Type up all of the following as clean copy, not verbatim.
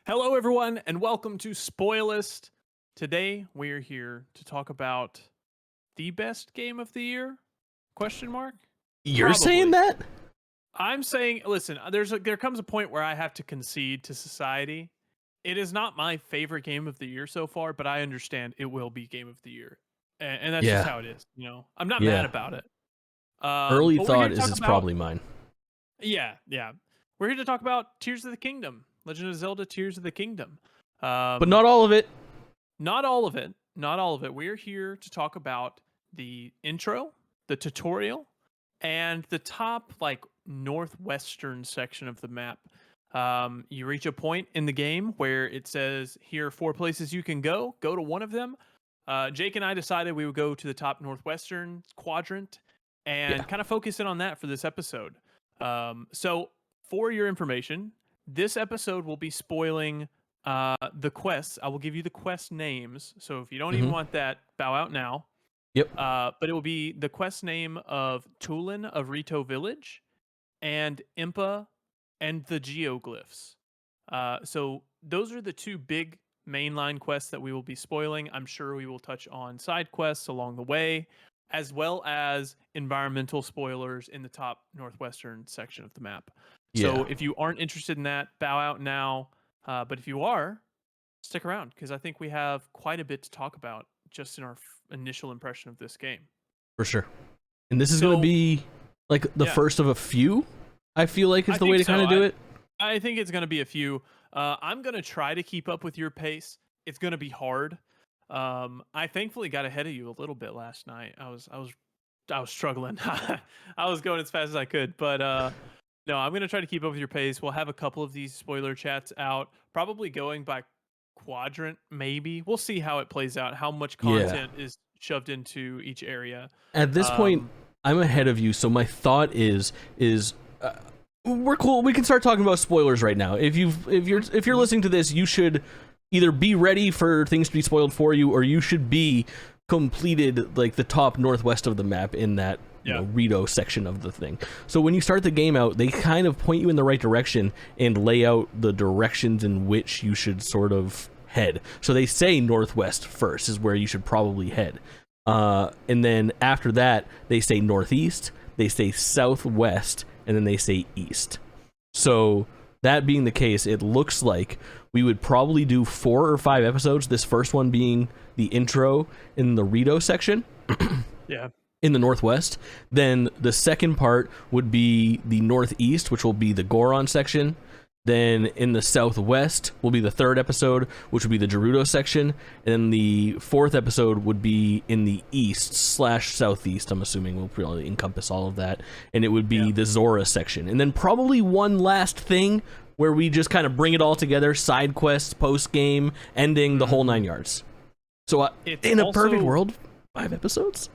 Hello, everyone, and welcome to SpoiList. Today, we're here to talk about the best game of the year? Question mark? You're saying Probably. that? I'm saying, listen, there comes a point where I have to concede to society. It is not my favorite game of the year so far, but I understand it will be game of the year, and that's just Yeah, how it is. I'm not mad yeah. about it. Early But we're here thought to is talk it's about probably mine. yeah. We're here to talk about Tears of the Kingdom, Legend of Zelda: Tears of the Kingdom. But not all of it. Not all of it. Not all of it. We're here to talk about the intro, the tutorial, and the top northwestern section of the map. You reach a point in the game where it says here are 4 places you can go. Go to one of them. Jake and I decided we would go to the top northwestern quadrant and Yeah. kind of focus in on that for this episode. So, for your information, this episode will be spoiling the quests. I will give you the quest names. So if you don't even hmm want that, bow out now. Yep. But it will be the quest name of Tulin of Rito Village and Impa and the Geoglyphs. So those are the two big mainline quests that we will be spoiling. I'm sure we will touch on side quests along the way, as well as environmental spoilers in the top northwestern section of the map. Yeah. So if you aren't interested in that, bow out now. But if you are, stick around because I think we have quite a bit to talk about just in our initial impression of this game. For sure. And this is going to So, be like the yeah, first of a few, I feel like is I the way think to kind so. of do it. I think it's going to be a few. I'm going to try to keep up with your pace. It's going to be hard. I thankfully got ahead of you a little bit last night. I was struggling. I was going as fast as I could, but no, I'm going to try to keep up with your pace. We'll have a couple of these spoiler chats out, probably going by quadrant, maybe. We'll see how it plays out, how much Yeah. content is shoved into each area. At this point, Um, I'm ahead of you, so my thought is uh, we're cool. We can start talking about spoilers right now. If you're listening to this, you should either be ready for things to be spoiled for you, or you should be completed like the top northwest of the map in that Rito section of the thing. So when you start the game out, they kind of point you in the right direction and lay out the directions in which you should sort of head. So they say northwest first is where you should probably head. And then after that, they say northeast, they say southwest, and then they say east. So that being the case, it looks like we would probably do 4 or 5 episodes, this first one being the intro in the Rito section. yeah. In the northwest. Then the second part would be the northeast, which will be the Goron section. Then in the southwest will be the third episode, which would be the Gerudo section. And then the fourth episode would be in the east/southeast. I'm assuming will probably encompass all of that. And it would be the Zora section. And then probably one last thing where we just kind of bring it all together, side quests, post game, ending, the whole 9 yards. So in a perfect world, 5 episodes?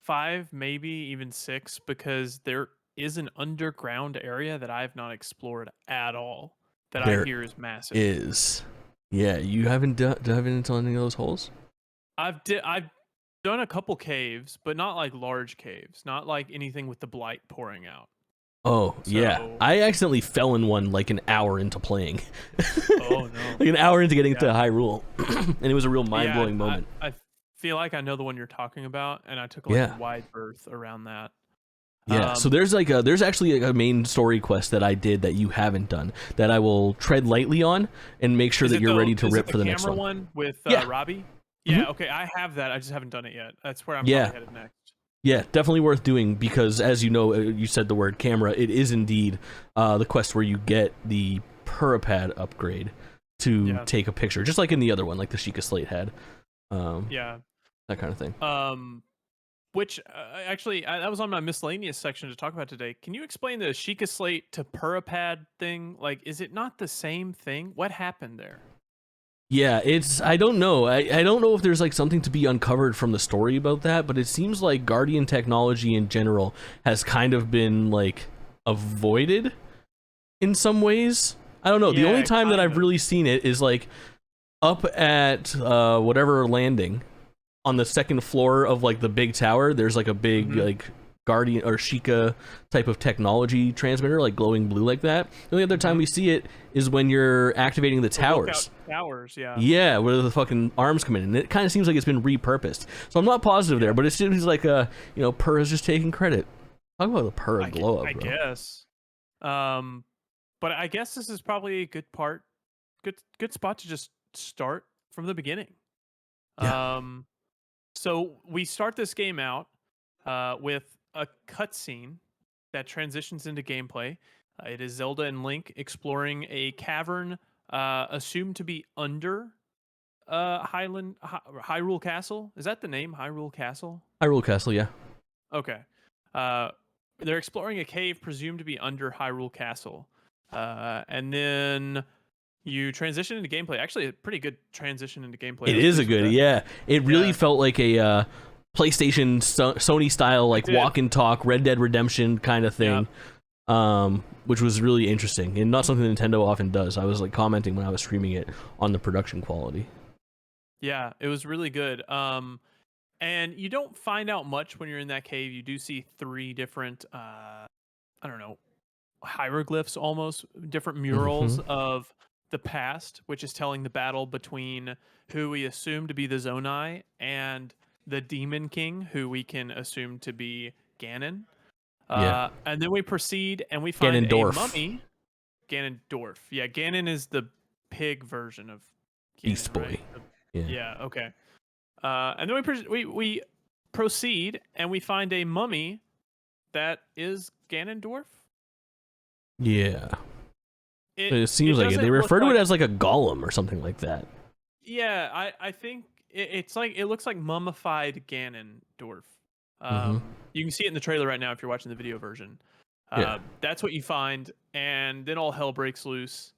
5, maybe even 6, because there is an underground area that I have not explored at all that I hear is massive. Yeah, you haven't dove into any of those holes? I've done a couple caves, but not like large caves, not like anything with the blight pouring out. Oh, yeah. I accidentally fell in one like an hour into playing. Oh, no. Like an hour into getting to Hyrule. And it was a real mind-blowing moment. I feel like I know the one you're talking about, and I took a wide berth around that. Yeah, so there's actually a main story quest that I did that you haven't done that I will tread lightly on and make sure that you're ready to rip for the next one. Camera one with Robbie? Yeah, okay, I have that. I just haven't done it yet. That's where I'm probably headed next. Yeah, definitely worth doing because, as you know, you said the word camera. It is indeed the quest where you get the Purapad upgrade to take a picture, just like in the other one, like the Sheikah Slate had. That kind of thing. Which actually, that was on my miscellaneous section to talk about today. Can you explain the Sheikah Slate to Purapad thing? Like, is it not the same thing? What happened there? Yeah, I don't know. I don't know if there's like something to be uncovered from the story about that, but it seems like Guardian technology in general has kind of been like avoided in some ways. I don't know. The only time that I've really seen it is like up at whatever landing on the second floor of like the big tower. There's like a big like Guardian or Sheikah type of technology transmitter, like glowing blue like that. The only other time we see it is when you're activating the towers. Towers, yeah. Yeah, where the fucking arms come in, and it kind of seems like it's been repurposed. So I'm not positive there, but it seems like Purr is just taking credit. Talk about the Purr glow up, I bro. guess. But I guess this is probably a good spot to just start from the beginning. Yeah. So we start this game out with a cutscene that transitions into gameplay. It is Zelda and Link exploring a cavern assumed to be under Hyrule Castle. Is that the name, Hyrule Castle? Hyrule Castle, yeah. Okay. They're exploring a cave presumed to be under Hyrule Castle. And then you transition into gameplay. Actually, a pretty good transition into gameplay. It is a good, yeah. It really felt like a PlayStation Sony style, like walk and talk, Red Dead Redemption kind of thing, which was really interesting and not something Nintendo often does. I was like commenting when I was streaming it on the production quality. Yeah, it was really good. And you don't find out much when you're in that cave. You do see 3 different, hieroglyphs, almost different murals of the past, which is telling the battle between who we assume to be the Zonai and the Demon King, who we can assume to be Ganon. And then we proceed and we find a mummy. Ganondorf. Yeah, Ganon is the pig version of Ganon, Beast Boy. Right? Yeah. Okay. And then we proceed and we find a mummy that is Ganondorf. Yeah. It seems like it. They refer to it as like a golem or something like that. Yeah, I think it looks like mummified Ganondorf. You can see it in the trailer right now if you're watching the video version. That's what you find, and then all hell breaks loose.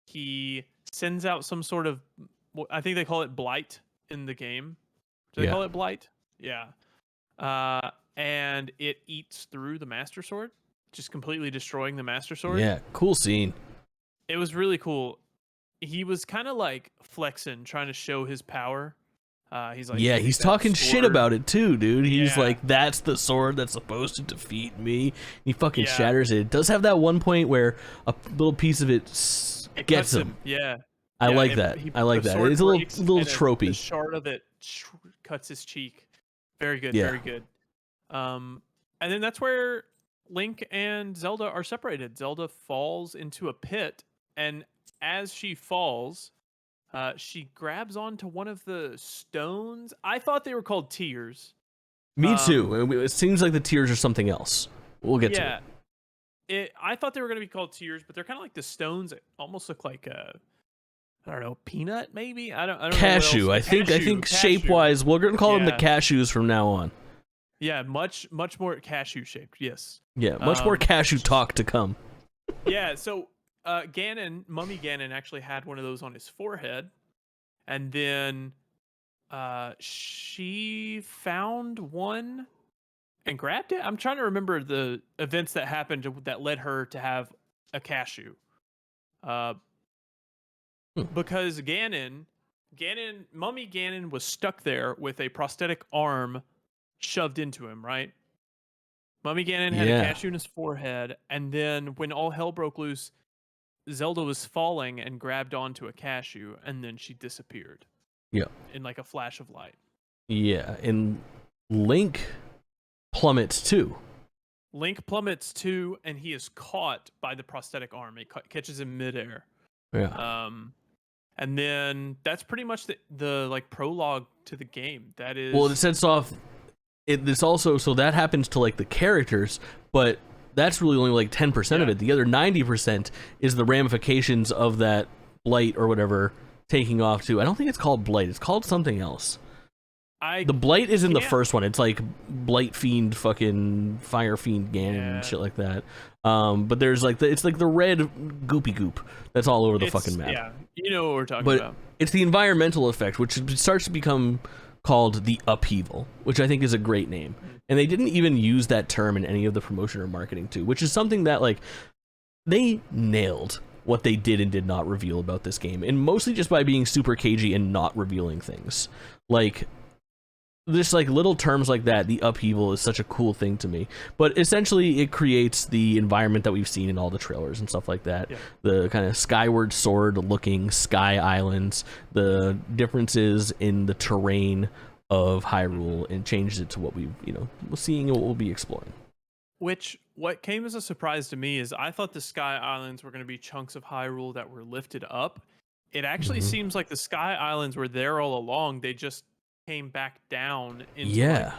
He sends out some sort of, I think they call it blight in the game. Do they call it blight? Yeah. And it eats through the Master Sword, just completely destroying the Master Sword. Yeah, cool scene. It was really cool. He was kind of like flexing, trying to show his power. He's like, he's talking shit about it too, dude. He's like, that's the sword that's supposed to defeat me. He fucking shatters it. It does have that one point where a little piece of it gets him. Yeah. I like that. I like that. It's a little tropey. A shard of it cuts his cheek. Very good. Very good. And then that's where Link and Zelda are separated. Zelda falls into a pit, and as she falls, she grabs onto one of the stones. I thought they were called tears. Me too. It seems like the tears are something else. We'll get to it. I thought they were going to be called tears, but they're kind of like the stones that almost look like I don't know, peanut maybe. I don't know. Cashew. I think shape wise, we're going to call them the cashews from now on. Yeah, much more cashew shaped. Yes. Yeah, much more cashew talk to come. Yeah. So Mummy Ganon actually had one of those on his forehead, and then she found one and grabbed it. I'm trying to remember the events that happened that led her to have a cashew. Because Mummy Ganon was stuck there with a prosthetic arm shoved into him, right? Mummy Ganon had a cashew in his forehead, and then when all hell broke loose, Zelda was falling and grabbed onto a cashew, and then she disappeared. Yeah. In like a flash of light. Yeah, and Link plummets too. And he is caught by the prosthetic arm. It catches him midair. Yeah. And then that's pretty much the like prologue to the game. That is. Well, it sets off. This also, so that happens to like the characters, but that's really only like 10% of it. The other 90% is the ramifications of that blight or whatever taking off too. I don't think it's called blight. It's called something else. The blight is in the first one. It's like blight fiend, fucking fire fiend Ganon and shit like that. But there's like it's like the red goopy goop that's all over the fucking map. Yeah, you know what we're talking about. It's the environmental effect, which starts to become called the upheaval, which I think is a great name. And they didn't even use that term in any of the promotion or marketing too, which is something that like they nailed what they did and did not reveal about this game, and mostly just by being super cagey and not revealing things. Like Just like little terms like that, the upheaval is such a cool thing to me. But essentially, it creates the environment that we've seen in all the trailers and stuff like that. Yeah. The kind of Skyward Sword looking sky islands, the differences in the terrain of Hyrule, and changes it to what we've, seeing and what we'll be exploring. What came as a surprise to me is I thought the Sky Islands were going to be chunks of Hyrule that were lifted up. It actually Mhm. seems like the Sky Islands were there all along. They just came back down into like Yeah.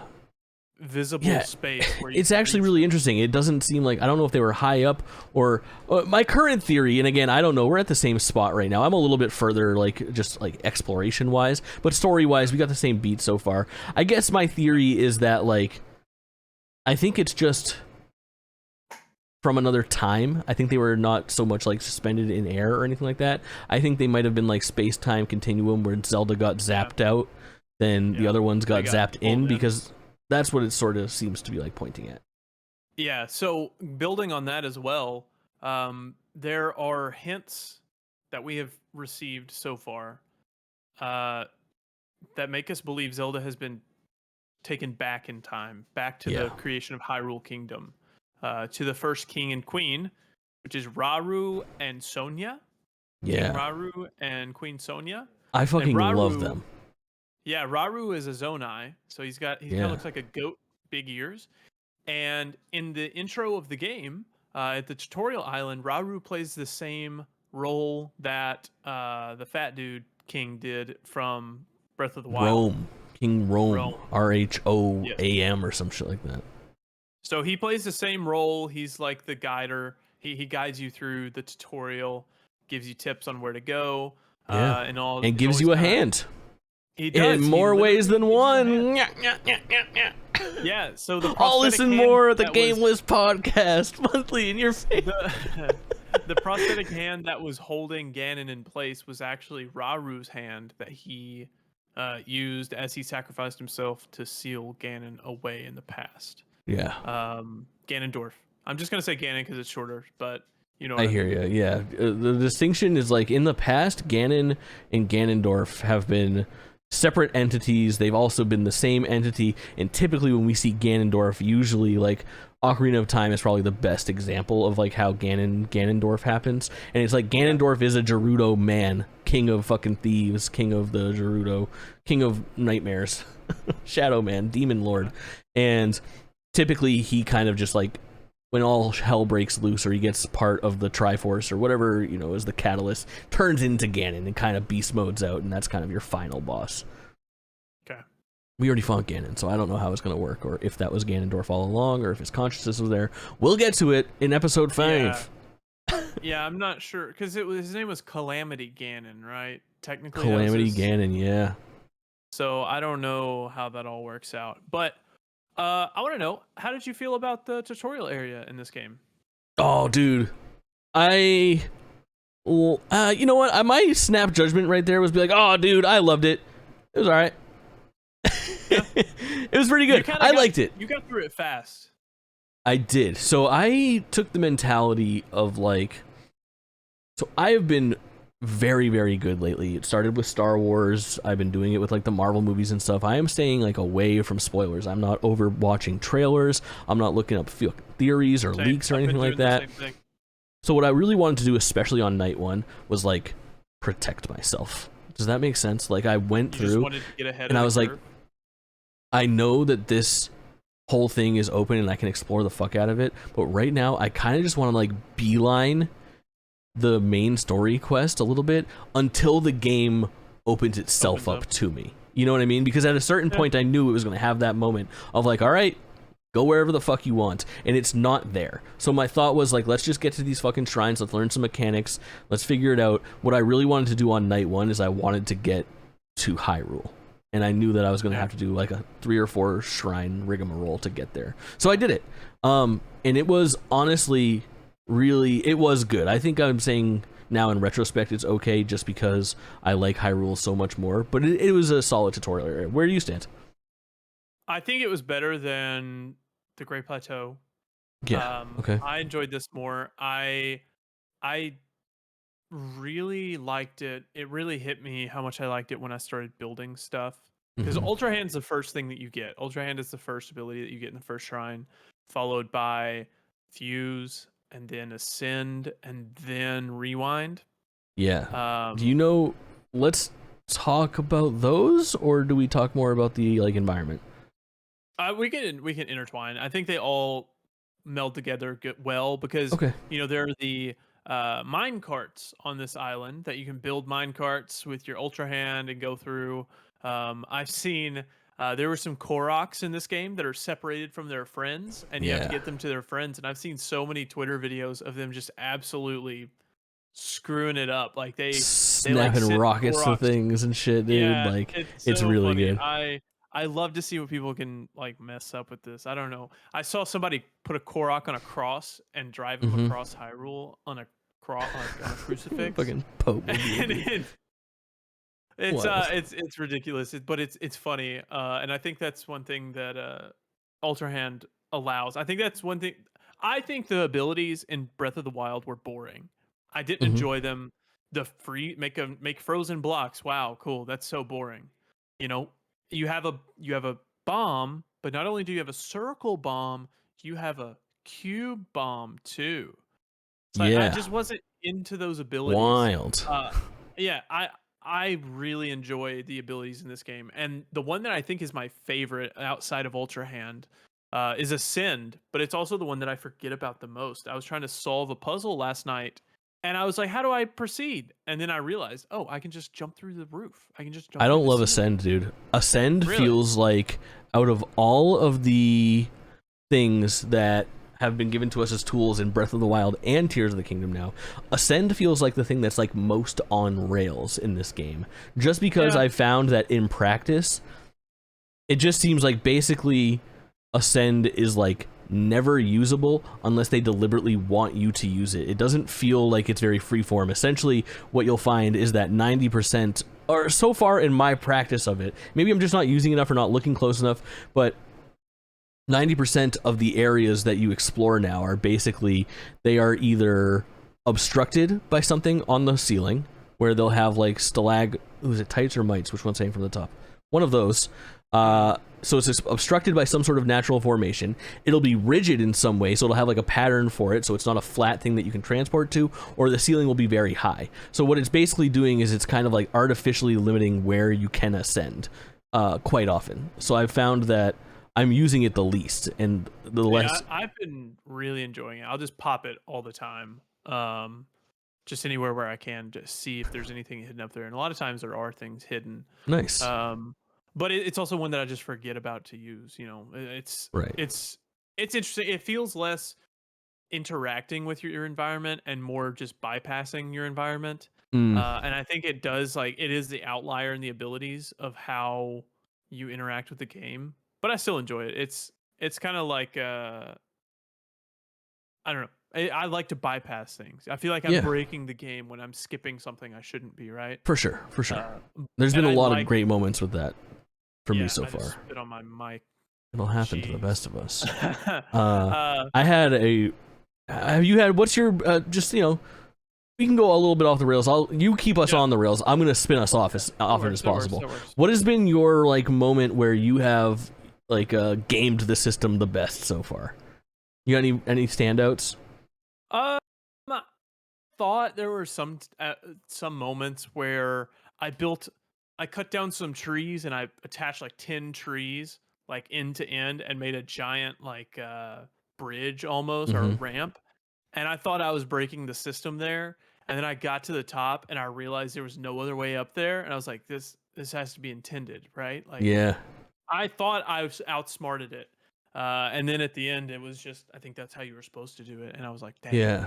visible Yeah, space where you it's can actually reach really them. interesting. It doesn't seem like, I don't know if they were high up or my current theory. And again, I don't know. We're at the same spot right now. I'm a little bit further, like just like exploration wise, but story wise, we got the same beat so far. I guess my theory is that like, I think it's just from another time. I think they were not so much like suspended in air or anything like that. I think they might have been like space-time continuum where Zelda got zapped out, then the Yeah. other ones got They got zapped pulled in in. because that's what it sort of seems to be like pointing at. Yeah, so building on that as well, there are hints that we have received so far uh, that make us believe Zelda has been taken back in time, back to Yeah. the creation of Hyrule Kingdom, to the first king and queen, which is Rauru and Sonia, King Yeah. Rauru and Queen Sonia. I And fucking love Rauru, them. yeah, Rauru is a Zonai, so he kind Yeah. of looks like a goat, big ears. And in the intro of the game, at the tutorial island, Rauru plays the same role that the fat dude king did from Breath of the Wild. Rome. King Rome. Rome. Yes. RHOAM or some shit like that. So he plays the same role. He's like the guider. He guides you through the tutorial, gives you tips on where to go, Yeah. and all. And It's gives always you a kind of hand. he In does. He more ways literally than gives you a hand. one. Yeah. So the I'll prosthetic listen hand more at the that was Gameless podcast monthly in your face. the prosthetic hand that was holding Ganon in place was actually Raru's hand that he used as he sacrificed himself to seal Ganon away in the past. Yeah. Ganondorf. I'm just gonna say Ganon because it's shorter, but you know what I I hear mean. you. Yeah, the distinction is like in the past, Ganon and Ganondorf have been separate entities. They've also been the same entity, and typically when we see Ganondorf, usually like Ocarina of Time is probably the best example of like how Ganondorf happens, and it's like Ganondorf is a Gerudo man, king of fucking thieves, king of the Gerudo, king of nightmares, Shadow Man, demon lord, and typically he kind of just like when all hell breaks loose or he gets part of the Triforce or whatever, is the catalyst, turns into Ganon and kind of beast modes out, and that's kind of your final boss. Okay. We already fought Ganon, so I don't know how it's going to work, or if that was Ganondorf all along, or if his consciousness was there. We'll get to it in episode 5. Yeah, I'm not sure because his name was Calamity Ganon, right? Technically, Calamity Ganon, yeah. So I don't know how that all works out, but I want to know, how did you feel about the tutorial area in this game? Oh, dude. You know what? My snap judgment right there was be like, oh, dude, I loved it. It was all right. Yeah. It was pretty good. I liked it. You got through it fast. I did. So I took the mentality of like, so I have been very, very good lately. It started with Star Wars. I've been doing it with like the Marvel movies and stuff. I am staying like away from spoilers. I'm not over watching trailers. I'm not looking up theories or leaks or anything like that. So what I really wanted to do, especially on night one, was like protect myself. Does that make sense? Like I went You just through wanted to get ahead and of I the was like, curve? I know that this whole thing is open and I can explore the fuck out of it, but right now I kind of just want to like beeline the main story quest a little bit until the game opens itself up to me. You know what I mean? Because at a certain point I knew it was going to have that moment of like, all right, go wherever the fuck you want, and it's not there. So my thought was like, let's just get to these fucking shrines, let's learn some mechanics, let's figure it out. What I really wanted to do on night one is I wanted to get to Hyrule. And I knew that I was going to have to do like a 3 or 4 shrine rigmarole to get there. So I did it. And it was honestly it was good. I think I'm saying now in retrospect it's okay just because I like Hyrule so much more. But it was a solid tutorial area. Where do you stand? I think it was better than the Great Plateau. Yeah. Okay. I enjoyed this more. I really liked it. It really hit me how much I liked it when I started building stuff. Because Hmm. Ultra Hand's the first thing that you get. Ultra Hand is the first ability that you get in the first shrine, followed by Fuse, and then Ascend, and then Rewind. Yeah. Do you Um, know? Let's talk about those, or do we talk more about the like environment? we can intertwine. I think they all meld together well because Okay. there are the mine carts on this island that you can build mine carts with your Ultra Hand and go through. I've seen there were some Koroks in this game that are separated from their friends, and you have to Yeah. get them to their friends. And I've seen so many Twitter videos of them just absolutely screwing it up. Like they like Snapping send rockets to Koroks. things and shit, dude. Yeah, Like, it's it's so really funny. good. I love to see what people can like mess up with this. I don't know. I saw somebody put a Korok on a cross and drive him Mm-hmm. across Hyrule on a like on a crucifix, Fucking Pope would be, and dude. Wild. it's ridiculous. But it's funny. And I think that's one thing that Ultra Hand allows. I think that's one thing. I think the abilities in Breath of the Wild were boring. I didn't Mm-hmm. enjoy them. The free make frozen blocks. Wow, cool. That's so boring. You know, you have a bomb, but not only do you have a circle bomb, you have a cube bomb too. It's like I Yeah. just wasn't into those abilities. Wild. Uh, yeah, I really enjoy the abilities in this game, and the one that I think is my favorite outside of Ultra Hand is Ascend, but it's also the one that I forget about the most. I was trying to solve a puzzle last night, and I was like, "How do I proceed?" And then I realized, "Oh, I can just jump through the roof. I can just I jump through don't the love ceiling." Ascend, dude. Ascend Really? feels like out of all of the things that have been given to us as tools in Breath of the Wild and Tears of the Kingdom now, Ascend feels like the thing that's like most on rails in this game. Just because Yeah. I found that in practice, it just seems like basically Ascend is like never usable unless they deliberately want you to use it. It doesn't feel like it's very freeform. Essentially, what you'll find is that 90%, or so far in my practice of it, maybe I'm just not using enough or not looking close enough, but 90% of the areas that you explore now are basically, they are either obstructed by something on the ceiling, where they'll have like is it tights or mites? Which one's saying from the top? One of those. So it's just obstructed by some sort of natural formation. It'll be rigid in some way, so it'll have like a pattern for it, so it's not a flat thing that you can transport to, or the ceiling will be very high. So what it's basically doing is it's kind of like artificially limiting where you can ascend quite often. So I've found that I'm using it the least, and the Yeah, less. I've been really enjoying it. I'll just pop it all the time. Just anywhere where I can to see if there's anything hidden up there. And a lot of times there are things hidden. Nice. But it's also one that I just forget about to use. Right. It's interesting. It feels less interacting with your environment and more just bypassing your environment. Mm, And I think it does like it is the outlier in the abilities of how you interact with the game. But I still enjoy it. It's kind of like I don't know. I like to bypass things. I feel like I'm yeah, breaking the game when I'm skipping something I shouldn't be, right? for sure, for sure. Uh, There's been and a I lot of like, great moments with that for me yeah, so I just far. spit on my mic. It'll happen to the Jeez. best of us. uh, I had a. Have you had? What's your just We can go a little bit off the rails. You keep us yeah, on the rails. I'm gonna spin us off as that often works, as that works, possible. that works. What has been your like moment where you have like gamed the system the best so far? You got any standouts? Um, I thought there were some moments where I built, I cut down some trees and I attached like 10 trees like end to end and made a giant like bridge almost or Mm-hmm. ramp. And I thought I was breaking the system there. And then I got to the top and I realized there was no other way up there. And I was like, this has to be intended, right? Like Yeah. I thought I was outsmarted it. And then at the end, it was just I think that's how you were supposed to do it. And I was like, dang, Yeah.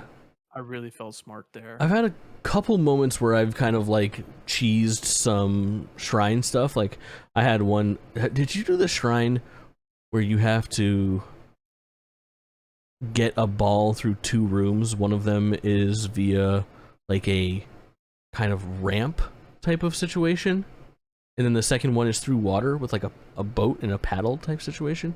I really felt smart there. I've had a couple moments where I've kind of like cheesed some shrine stuff. Like I had one. Did you do the shrine where you have to get a ball through two rooms? One of them is via like a kind of ramp type of situation, and then the second one is through water with like a boat and a paddle type situation.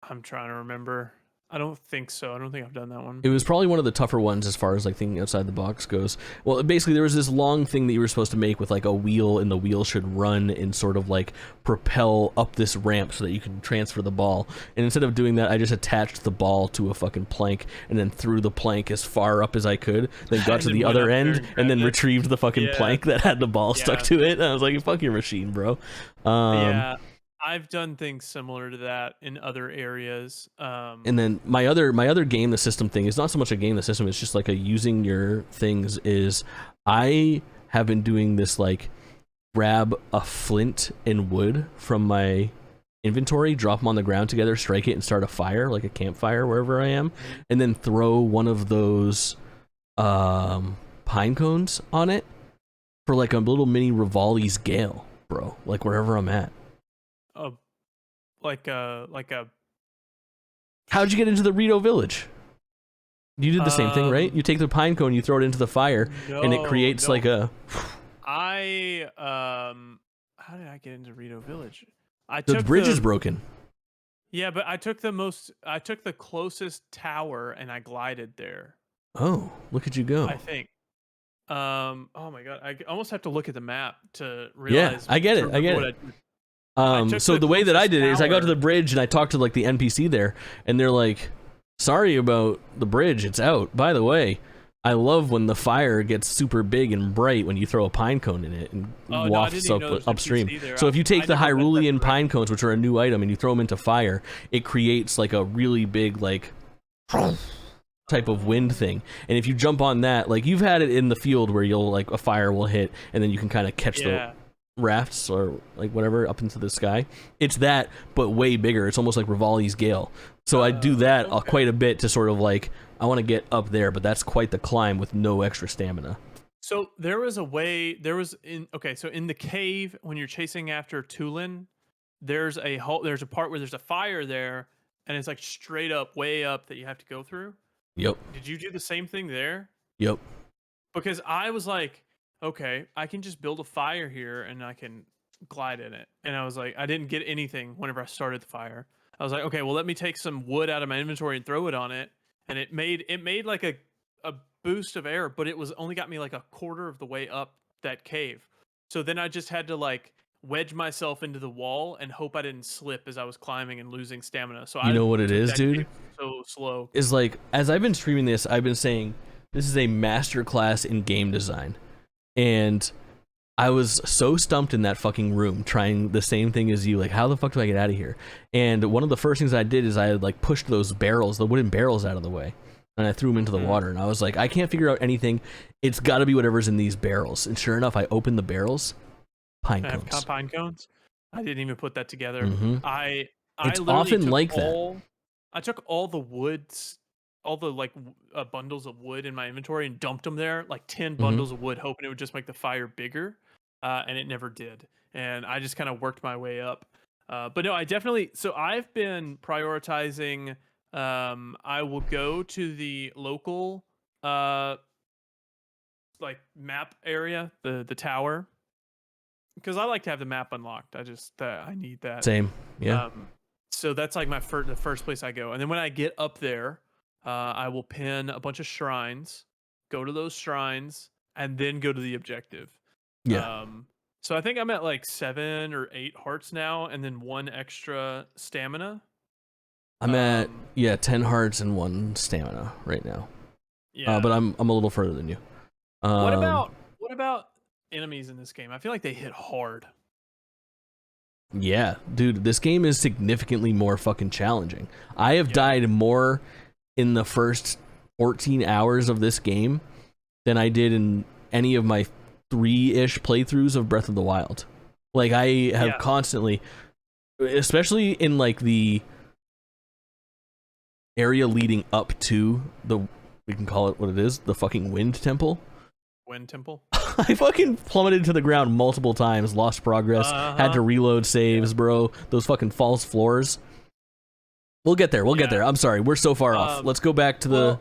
I'm trying to remember. I don't think so. I don't think I've done that one. It was probably one of the tougher ones as far as like thinking outside the box goes. Well, basically there was this long thing that you were supposed to make with like a wheel, and the wheel should run and sort of like propel up this ramp so that you can transfer the ball. And instead of doing that, I just attached the ball to a fucking plank and then threw the plank as far up as I could, then got to the other end and then retrieved the fucking plank that had the ball stuck to it. And I was like, fuck your machine, bro. Yeah. I've done things similar to that in other areas. And then my other game the system thing is not so much a game the system, it's just like a using your things. Is I have been doing this like grab a flint and wood from my inventory, drop them on the ground together, strike it, and start a fire, like a campfire wherever I am, and then throw one of those pine cones on it for like a little mini Rivali's Gale, bro, like wherever I'm at. Like a. How'd you get into the Rito village? You did the same thing, right? You take the pine cone, you throw it into the fire, and it creates like a. How did I get into Rito Village? The bridge is broken. Yeah, but I took the closest tower and I glided there. Oh, look at you go! I think. Oh my god, I almost have to look at the map to realize. Yeah, I get it. So the way that I did it is I got to the bridge and I talked to like the NPC there, and they're like, sorry about the bridge, it's out. By the way, I love when the fire gets super big and bright when you throw a pine cone in it and wafts upstream. So if you take the Hyrulean pine cones, which are a new item, and you throw them into fire, it creates like a really big like type of wind thing. And if you jump on that, like you've had it in the field where you'll like a fire will hit and then you can kind of catch the rafts or like whatever up into the sky. It's that, but way bigger. It's almost like Rivali's Gale. So I do that quite a bit to sort of like, I want to get up there, but that's quite the climb with no extra stamina. So there was a way, so in the cave when you're chasing after Tulin, there's a part where there's a fire there and it's like straight up, way up that you have to go through. Yep. Did you do the same thing there? Yep. Because I was like, okay, I can just build a fire here and I can glide in it. And I was like, I didn't get anything whenever I started the fire. I was like, okay, well, let me take some wood out of my inventory and throw it on it. And it made like a boost of air, but it was only got me like a quarter of the way up that cave. So then I just had to like wedge myself into the wall and hope I didn't slip as I was climbing and losing stamina. So you know what it is, dude? So slow. Is like, as I've been streaming this, I've been saying this is a masterclass in game design. And I was so stumped in that fucking room trying the same thing as you, like, how the fuck do I get out of here? And one of the first things I did is I like pushed those barrels, the wooden barrels, out of the way, and I threw them into the water. And I was like, I can't figure out anything. It's got to be whatever's in these barrels. And sure enough, I opened the barrels. Pine cones. Pine cones. I didn't even put that together. Mm-hmm. It's often like that. I took all the woods, all the like bundles of wood in my inventory and dumped them there, like 10 bundles of wood, hoping it would just make the fire bigger. And it never did. And I just kind of worked my way up. But no, I've been prioritizing. I will go to the local like map area, the tower, because I like to have the map unlocked. I need that. Same. Yeah. So that's like the first place I go. And then when I get up there, I will pin a bunch of shrines, go to those shrines, and then go to the objective. Yeah. So I think I'm at like 7 or 8 hearts now, and then 1 extra stamina. I'm at 10 hearts and 1 stamina right now. Yeah. But I'm a little further than you. What about enemies in this game? I feel like they hit hard. Yeah, dude, this game is significantly more fucking challenging. I have died more in the first 14 hours of this game than I did in any of my 3-ish playthroughs of Breath of the Wild. Like, I have constantly, especially in like the area leading up to we can call it what it is, the fucking Wind Temple. Wind Temple? I fucking plummeted to the ground multiple times, lost progress, had to reload saves, bro. Those fucking false floors. We'll get there. We'll get there. I'm sorry. We're so far off. Let's go back to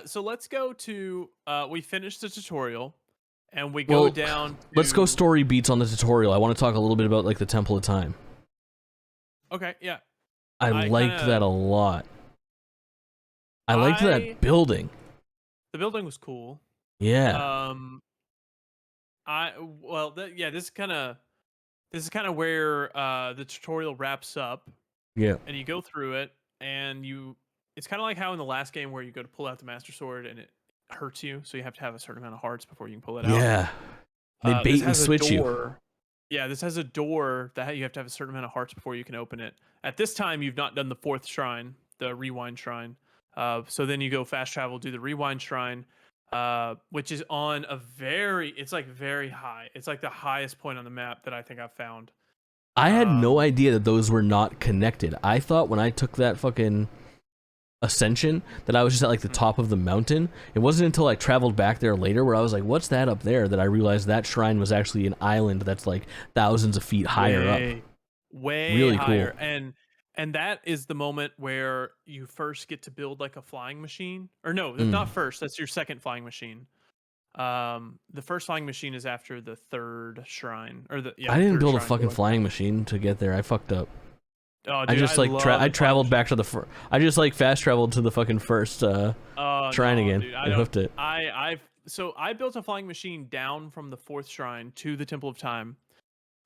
So let's go to, we finished the tutorial, and we go down to... Let's go story beats on the tutorial. I want to talk a little bit about, like, the Temple of Time. Okay, yeah. I liked that a lot. I liked I that building. the building was cool. Yeah. Um, I well, yeah, this is kind of where the tutorial wraps up, Yeah. and you go through it, and it's kind of like how in the last game where you go to pull out the Master Sword and it hurts you, so you have to have a certain amount of hearts before you can pull it out. Yeah. They This bait and has a switch you. door. Yeah, this has a door that you have to have a certain amount of hearts before you can open it. At this time, you've not done the fourth shrine, the rewind shrine. So then you go fast travel, do the rewind shrine, which is on it's like very high. It's like the highest point on the map that I think I've found. I had no Um, idea that those were not connected. I thought when I took that fucking ascension that I was just at like the top of the mountain. It wasn't until I traveled back there later where I was like, what's that up there, that I realized that shrine was actually an island that's like thousands of feet higher up. way Really cool. higher, and that is the moment where you first get to build like a flying machine. Or no, that's Mm. not first. That's your second flying machine. The first flying machine is after the third shrine, or I the didn't third build a shrine fucking going. flying machine to get there. I fucked up. Oh, I dude, just I like love I the flying traveled machine. back to the I just like fast traveled to the fucking first Oh shrine no, again dude, I and don't. hoofed it. I built a flying machine down from the fourth shrine to the Temple of Time.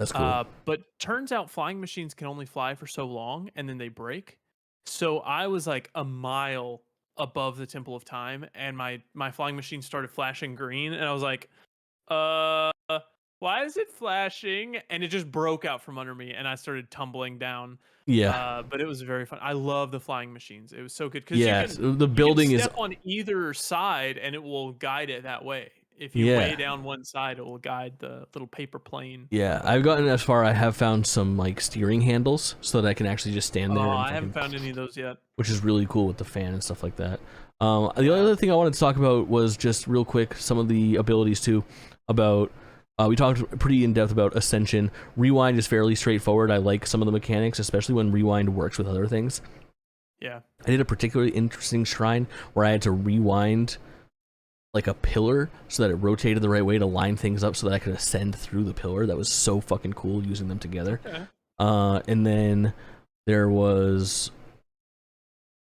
That's cool. But turns out flying machines can only fly for so long and then they break. So I was like a mile above the Temple of Time, and my flying machine started flashing green, and I was like, uh why is it flashing? And it just broke out from under me and I started tumbling down. Yeah. But it was very fun. I love the flying machines. It was so good because Yeah. The you can building is step on either side and it will guide it that way. If you yeah. weigh down one side, it will guide the little paper plane. Yeah, I've gotten as far. I have found some like steering handles so that I can actually just stand Oh, there and I haven't fucking, found any of those yet. which is really cool with the fan and stuff like that. The Yeah. other thing I wanted to talk about was just real quick some of the abilities too. About we talked pretty in depth about Ascension. Rewind is fairly straightforward. I like some of the mechanics, especially when Rewind works with other things. Yeah. I did a particularly interesting shrine where I had to rewind like a pillar so that it rotated the right way to line things up so that I could ascend through the pillar. That was so fucking cool using them together. Okay. And then there was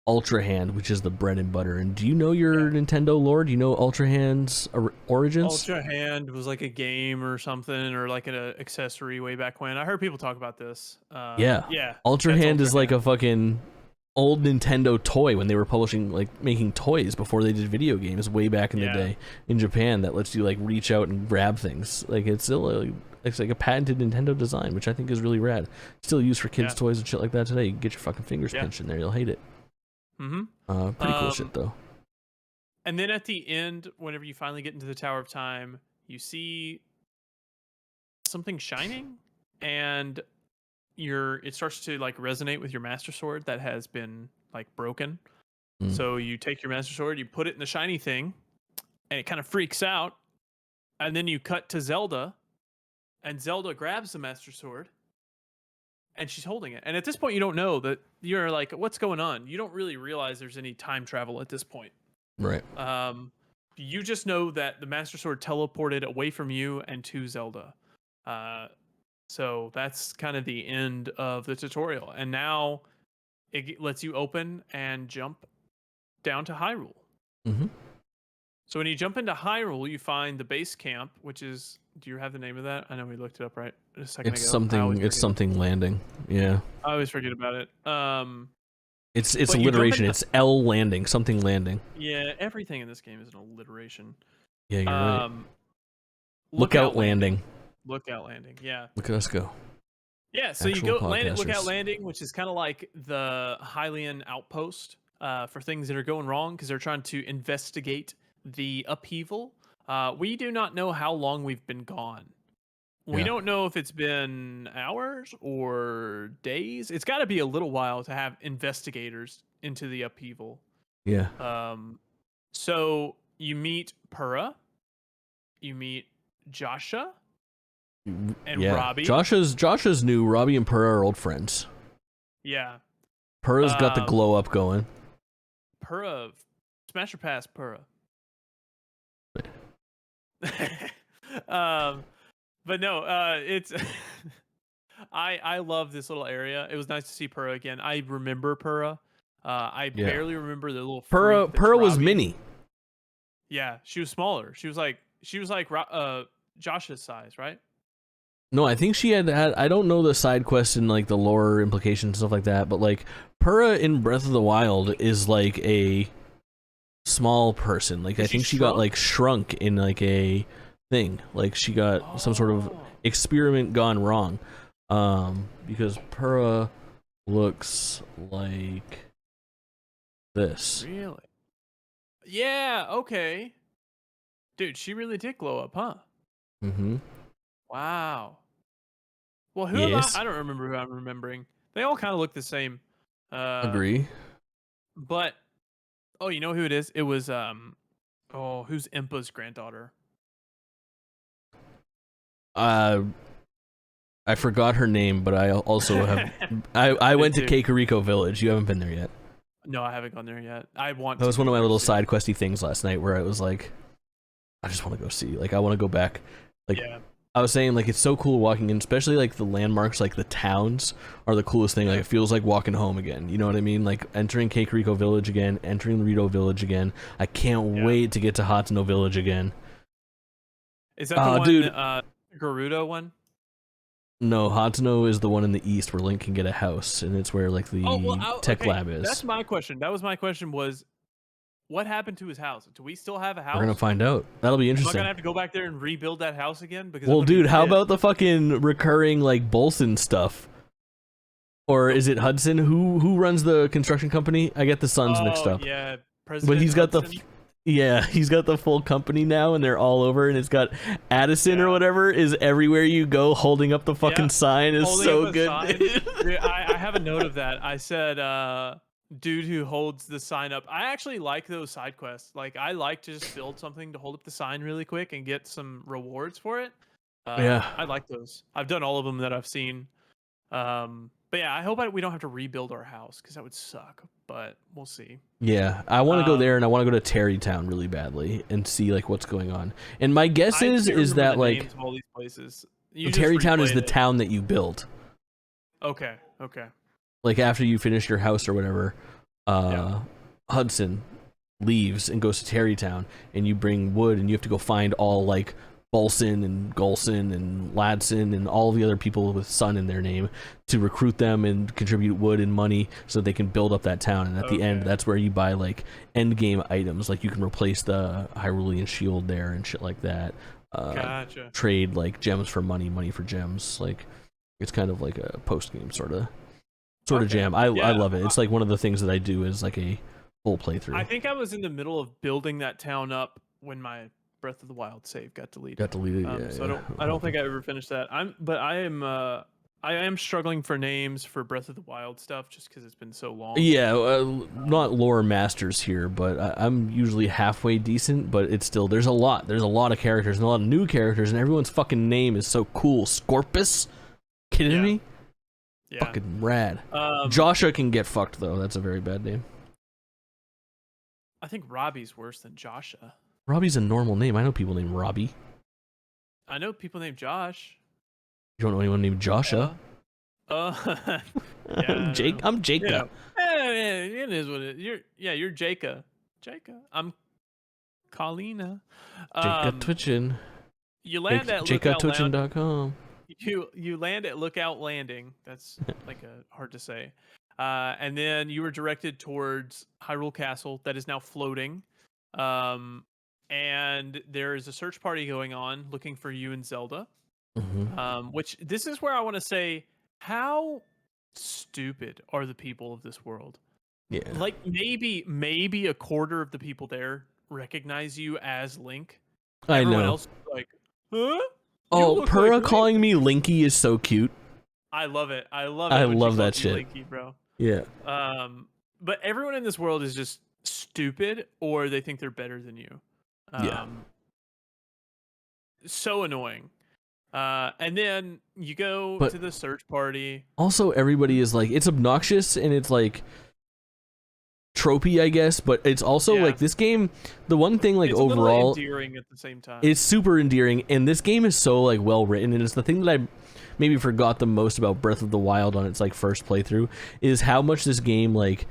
Ultra Hand, which is the bread and butter. And do you know your Nintendo lore? Do you know Ultra Hand's origins? Ultra Hand was like a game or something, or like an accessory way back when. I heard people talk about this. Yeah. Yeah. Ultra That's Hand is like Hand. a fucking old Nintendo toy when they were publishing, like making toys before they did video games way back in the day in Japan, that lets you like reach out and grab things. Like it's still it's like a patented Nintendo design, which I think is really rad. Still used for kids' toys and shit like that today. You can get your fucking fingers pinched in there, you'll hate it. Mm-hmm. Pretty cool shit though. And then at the end, whenever you finally get into the Tower of Time, you see something shining, and it starts to like resonate with your Master Sword that has been like broken. So you take your Master Sword, you put it in the shiny thing, and it kind of freaks out. And then you cut to Zelda, and Zelda grabs the Master Sword, and she's holding it. And at this point, you don't know that you're like, what's going on? You don't really realize there's any time travel at this point. Right. You just know that the Master Sword teleported away from you and to Zelda. So that's kind of the end of the tutorial. And now it lets you open and jump down to Hyrule. Mm-hmm. So when you jump into Hyrule, you find the base camp, which is, do you have the name of that? I know we looked it up right a second It's ago. something. It's something landing. Yeah. I always forget about it. It's but you jump alliteration. into- It's L landing. Something landing. Yeah, everything in this game is an alliteration. Yeah, you're right. Lookout landing. Lookout landing. Yeah. Look at us go. Yeah, so you Actual go land at Lookout podcasters. Landing, which is kind of like the Hylian outpost for things that are going wrong because they're trying to investigate the upheaval. We do not know how long we've been gone. We Yeah. don't know if it's been hours or days. It's got to be a little while to have investigators into the upheaval. Yeah. So you meet Purah, you meet Joshua, and Robbie. Josh's new. Robbie and Purah are old friends. Yeah. Purah's got the glow up going. Purah, smash or pass, Purah. But no, it's I love this little area. It was nice to see Purah again. I remember Purah. I Yeah. barely remember the little Purah freak that's Purah was Robbie. mini. Yeah, she was smaller. She was like Josh's size, right? No, I think she had. I don't know the side quests and like the lore implications and stuff like that, but like Purah in Breath of the Wild is like a small person. Like I think she got like shrunk in like a thing. Like she got some sort of experiment gone wrong. Because Purah looks like this. Really? Yeah. Okay. Dude, she really did glow up, huh? Mm-hmm. Wow. Well, who am I? Yes. I don't remember who I'm remembering. They all kind of look the same. Agree. But oh, you know who it is? It was oh, who's Impa's granddaughter? I forgot her name, but I also have. I went to Kakariko Village. You haven't been there yet. No, I haven't gone there yet. I want. That was to one of my go little soon. side questy things last night, where I was like, I just want to go see. Like, I want to go back. Like, Yeah. I was saying, like, it's so cool walking in, especially like the landmarks, like the towns are the coolest thing. Like, it feels like walking home again. You know what I mean? Like entering Kakariko Village again, entering Rito Village again. I can't wait to get to Hatsuno Village again. Is that the one, dude. Gerudo one? No, Hatsuno is the one in the east where Link can get a house, and it's where like the tech lab is. That's my question. That was my question. Was what happened to his house? Do we still have a house? We're gonna find out. That'll be Am I interesting. gonna have to go back there and rebuild that house again? Because well, dude, how about the fucking recurring like Bolson stuff? Or is it Hudson? Who runs the construction company? I get the sons mixed up. Yeah, But he's got Hudson. he's got the full company now, and they're all over, and it's got Addison or whatever is everywhere you go, holding up the fucking sign is so good. Dude, I have a note of that. I said, dude who holds the sign up. I actually like those side quests. Like, I like to just build something to hold up the sign really quick and get some rewards for it. Yeah, I like those. I've done all of them that I've seen. But yeah, I hope we don't have to rebuild our house because that would suck. But we'll see. yeah. I want to go there, and I want to go to Terrytown really badly and see like what's going on. And my guess is that like all these places. Terrytown is the town that you built. Okay. Okay. Like after you finish your house or whatever, Hudson leaves and goes to Terrytown, and you bring wood, and you have to go find all like Bolson and Golson and Ladson and all the other people with Sun in their name to recruit them and contribute wood and money so they can build up that town. And at the end, that's where you buy like Endgame items, like you can replace the Hyrulean shield there and shit like that. Gotcha. Trade like gems for money, money for gems. Like it's kind of like a post game sort of jam. I love it. It's like one of the things that I do is like a full playthrough. I think I was in the middle of building that town up when my Breath of the Wild save got deleted. So I don't think I ever finished that. I am struggling for names for Breath of the Wild stuff just because it's been so long. Yeah, not lore masters here, but I'm usually halfway decent. But it's still there's a lot of characters and a lot of new characters, and everyone's fucking name is so cool. Scorpus, kidding me? Yeah. Fucking rad. Joshua can get fucked though. That's a very bad name. I think Robbie's worse than Joshua. Robbie's a normal name. I know people named Robbie. I know people named Josh. You don't know anyone named Joshua? Yeah, I'm Jacob. Yeah, it is what it is. You're Jacob. I'm Kaulina. Jacob Twitchin. You land at JacobTwitchin.com. You land at Lookout Landing. That's like hard to say. And then you were directed towards Hyrule Castle that is now floating. And there is a search party going on looking for you and Zelda. Mm-hmm. Which this is where I want to say, how stupid are the people of this world? Yeah. Like maybe a quarter of the people there recognize you as Link. Everyone else is like, huh? Oh, Purah calling me Linky is so cute. I love it. I love that shit. Linky, bro. Yeah. But everyone in this world is just stupid, or they think they're better than you. So annoying. And then you go to the search party. Also, everybody is like, it's obnoxious and it's like tropey, I guess, but it's also like this game. The one thing, like, it's overall, endearing at the same time. It's super endearing, and this game is so like well written, and it's the thing that I maybe forgot the most about Breath of the Wild on its like first playthrough is how much this game like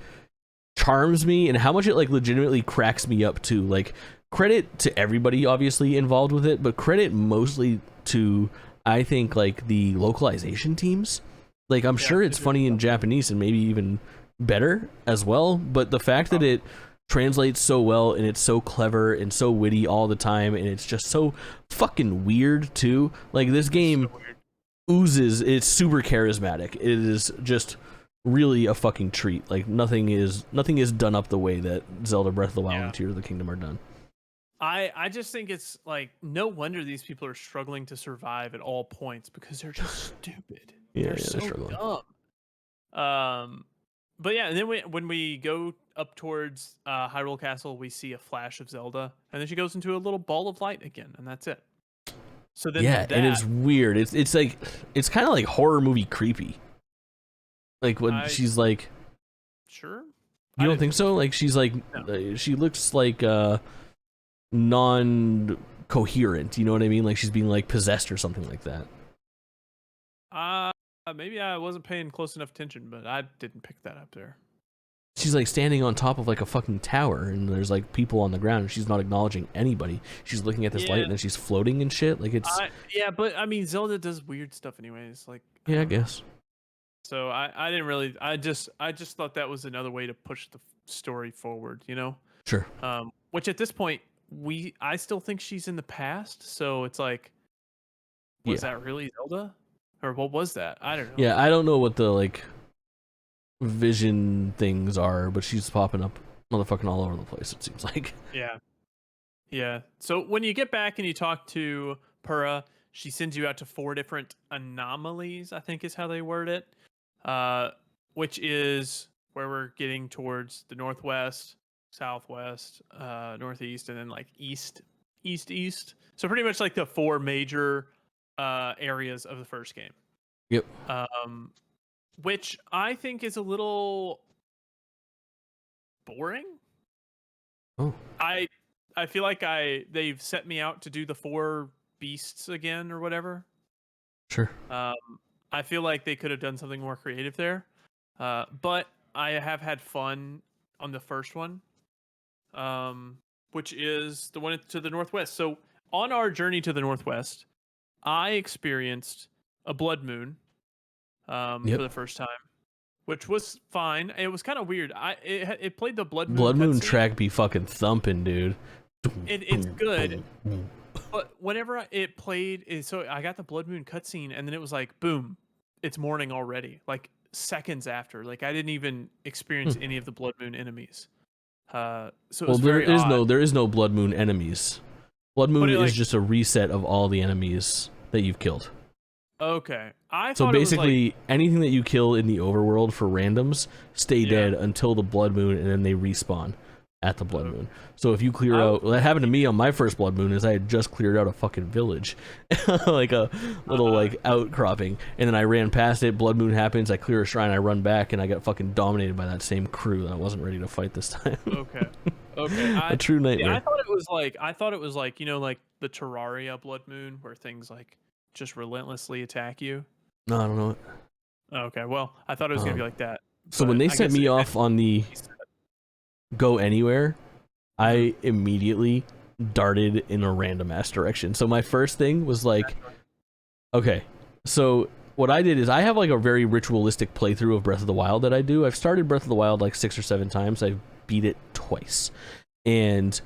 charms me and how much it like legitimately cracks me up too. Like, credit to everybody obviously involved with it, but credit mostly to, I think, like the localization teams. Like, I'm sure it's funny in Japanese and maybe even better as well, but the fact that it translates so well and it's so clever and so witty all the time, and it's just so fucking weird too. Like, this game oozes, it's super charismatic. It is just really a fucking treat. Like, nothing is done up the way that Zelda Breath of the Wild and Tears of the Kingdom are done. I just think it's like, no wonder these people are struggling to survive at all points, because they're just stupid. They're so dumb. But yeah, and then when we go up towards Hyrule Castle, we see a flash of Zelda, and then she goes into a little ball of light again, and that's it. So then and it's weird. It's like, it's kind of like horror movie creepy. Like when she's like, sure, you don't think so? Like, she's like, she looks like non-coherent. You know what I mean? Like she's being like possessed or something like that. Maybe I wasn't paying close enough attention, but I didn't pick that up there. She's like standing on top of like a fucking tower, and there's like people on the ground, and she's not acknowledging anybody. She's looking at this light, and then she's floating and shit. Like, it's but I mean, Zelda does weird stuff anyways. Like, I guess. So I didn't really. I just thought that was another way to push the story forward. You know. Sure. Which at this point I still think she's in the past. So it's like, was that really Zelda? Or what was that? I don't know. Yeah, I don't know what the like vision things are, but she's popping up motherfucking all over the place, it seems like. Yeah. So when you get back and you talk to Purah, she sends you out to 4 different anomalies, I think is how they word it. Which is where we're getting towards the northwest, southwest, northeast, and then like east. So pretty much like the 4 major areas of the first game. Yep. Which I think is a little boring. Oh. I feel like they've set me out to do the 4 beasts again or whatever. Sure. I feel like they could have done something more creative there. But I have had fun on the first one. Which is the one to the northwest. So on our journey to the northwest, I experienced a blood moon for the first time, which was fine. It was kind of weird. It played the blood moon track be fucking thumping, dude. It's good, but whenever it played, so I got the blood moon cutscene, and then it was like, boom, it's morning already. Like seconds after, like I didn't even experience any of the blood moon enemies. So it was there is no blood moon enemies. Blood moon is just a reset of all the enemies that you've killed. Okay. So basically, anything that you kill in the overworld for randoms stay dead until the blood moon, and then they respawn at the blood moon. So if you clear out, what happened to me on my first blood moon is I had just cleared out a fucking village, like a little like outcropping, and then I ran past it. Blood moon happens, I clear a shrine, I run back, and I got fucking dominated by that same crew that I wasn't ready to fight this time. Okay. A true nightmare. I thought it was like, you know, like the Terraria blood moon, where things like just relentlessly attack you. No, I don't know it. Okay, well, I thought it was gonna be like that. So when they sent me off on the go anywhere, I immediately darted in a random ass direction. So my first thing was like, okay, so what I did is I have like a very ritualistic playthrough of Breath of the Wild that I do. I've started Breath of the Wild like 6 or 7 times. I've beat it twice. And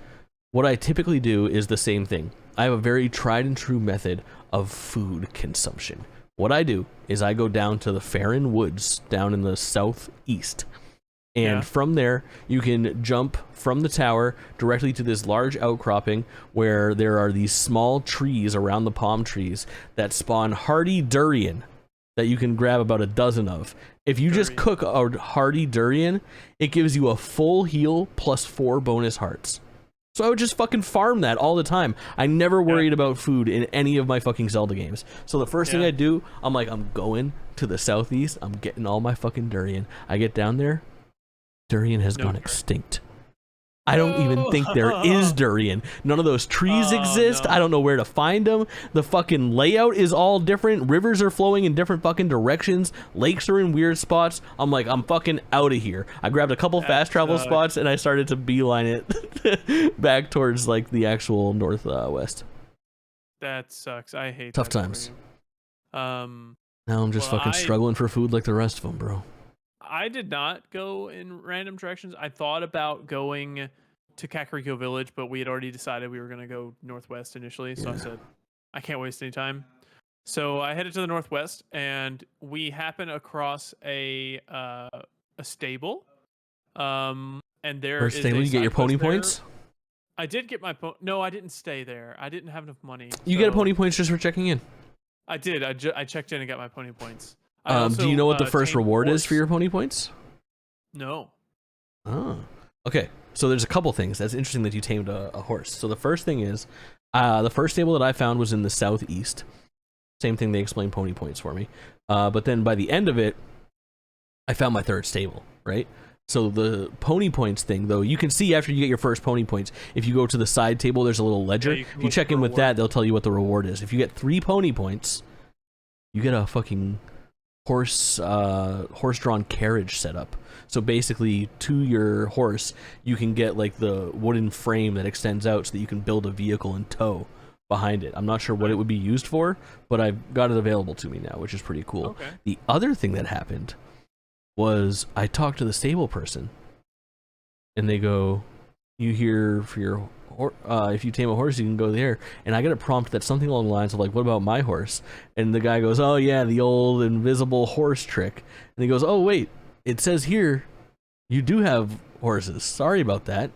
what I typically do is the same thing. I have a very tried and true method of food consumption. What I do is I go down to the Farron Woods down in the southeast. And from there, you can jump from the tower directly to this large outcropping where there are these small trees around the palm trees that spawn hardy durian that you can grab about a dozen of. If you just cook a hardy durian, it gives you a full heal plus 4 bonus hearts. So I would just fucking farm that all the time. I never worried about food in any of my fucking Zelda games. So the first thing I do, I'm like, I'm going to the southeast, I'm getting all my fucking durian. I get down there, durian has gone extinct. I don't even think there is durian. None of those trees exist. No. I don't know where to find them. The fucking layout is all different. Rivers are flowing in different fucking directions. Lakes are in weird spots. I'm like, I'm fucking out of here. I grabbed a couple fast travel spots and I started to beeline it back towards like the actual northwest. That sucks. I hate tough that times. Now I'm just fucking struggling for food like the rest of them, bro. I did not go in random directions. I thought about going to Kakariko Village, but we had already decided we were going to go northwest initially. So I said, I can't waste any time. So I headed to the northwest, and we happened across a stable. And there is stable, a you get your pony points. I did get my no. I didn't stay there. I didn't have enough money. You get a pony points just for checking in. I did. I checked in and got my pony points. Do you know what the first reward is for your pony points? No. Oh, okay. So there's a couple things. That's interesting that you tamed a horse. So the first thing is, the first stable that I found was in the southeast. Same thing, they explained pony points for me. But then by the end of it, I found my third stable, right? So the pony points thing, though, you can see after you get your first pony points, if you go to the side table, there's a little ledger. Yeah, if you check in with that, they'll tell you what the reward is. If you get 3 pony points, you get a fucking horse-drawn carriage set up. So basically, to your horse, you can get like the wooden frame that extends out so that you can build a vehicle and tow behind it. I'm not sure what it would be used for, but I've got it available to me now, which is pretty cool. Okay. The other thing that happened was I talked to the stable person, and they go, you hear for your if you tame a horse, you can go there. And I get a prompt that's something along the lines of like, what about my horse? And the guy goes, oh yeah, the old invisible horse trick. And he goes, oh wait, it says here you do have horses. Sorry about that.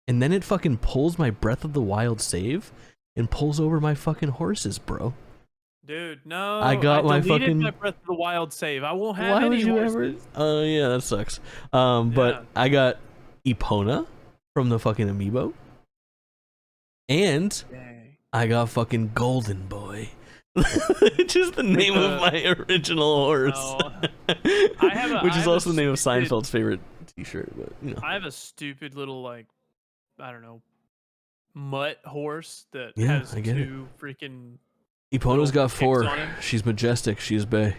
And then it fucking pulls my Breath of the Wild save and pulls over my fucking horses, bro. Dude, no. I got my fucking my Breath of the Wild save. I won't have any would you horses. ever? Oh yeah, that sucks. But I got Epona from the fucking amiibo. And I got fucking Golden Boy, which is the name of my original horse. No. Which is also the name of Seinfeld's favorite t-shirt. But you know. I have a stupid little, like, I don't know, mutt horse that has 2 freaking... Epona's got 4. She's majestic. She's bae.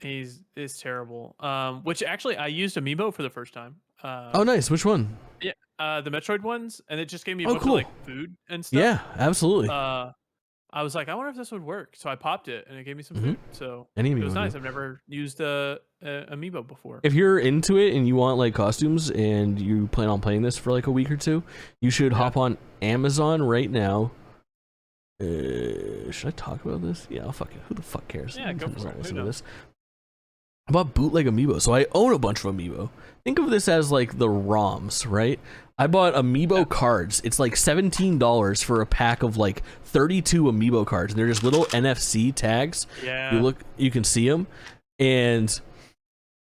It's terrible. Which actually I used amiibo for the first time. Oh, nice. Which one? Yeah, the Metroid ones, and it just gave me a bunch of like food and stuff. Yeah, absolutely. I was like, I wonder if this would work. So I popped it, and it gave me some food. So it was nice. I've never used a amiibo before. If you're into it and you want like costumes and you plan on playing this for like a week or 2, you should hop on Amazon right now. Should I talk about this? Yeah, I'll fucking. Who the fuck cares? Yeah, go for it. Listen to this. I bought bootleg amiibo, so I own a bunch of amiibo. Think of this as like the ROMs, right? I bought amiibo cards. It's like $17 for a pack of like 32 amiibo cards, and they're just little NFC tags. Yeah. You can see them, and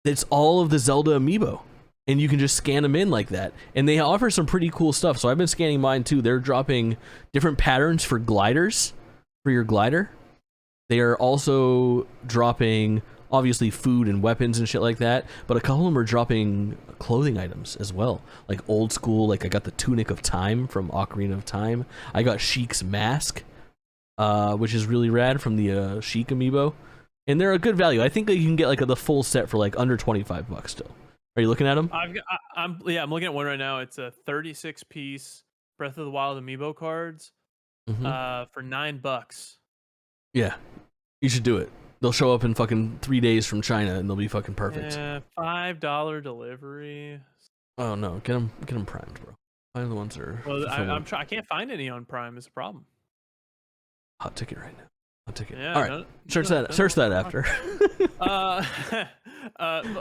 it's all of the Zelda amiibo, and you can just scan them in like that. And they offer some pretty cool stuff. So I've been scanning mine too. They're dropping different patterns for gliders for your glider. They are also dropping obviously food and weapons and shit like that, but a couple of them are dropping clothing items as well, like old school. Like I got the Tunic of Time from Ocarina of Time. I got Sheik's mask, which is really rad from the Sheik amiibo, and they're a good value. I think that you can get like the full set for like under $25 still. Are you looking at them? I'm looking at one right now. It's a 36-piece Breath of the Wild amiibo cards for $9. Yeah, you should do it. They'll show up in fucking 3 days from China, and they'll be fucking perfect. Yeah, $5 delivery. Oh no, get them primed, bro. Find the ones that are. Well, I can't find any on Prime. Is a problem. Hot ticket right now. Hot ticket. Yeah, all right, search that after.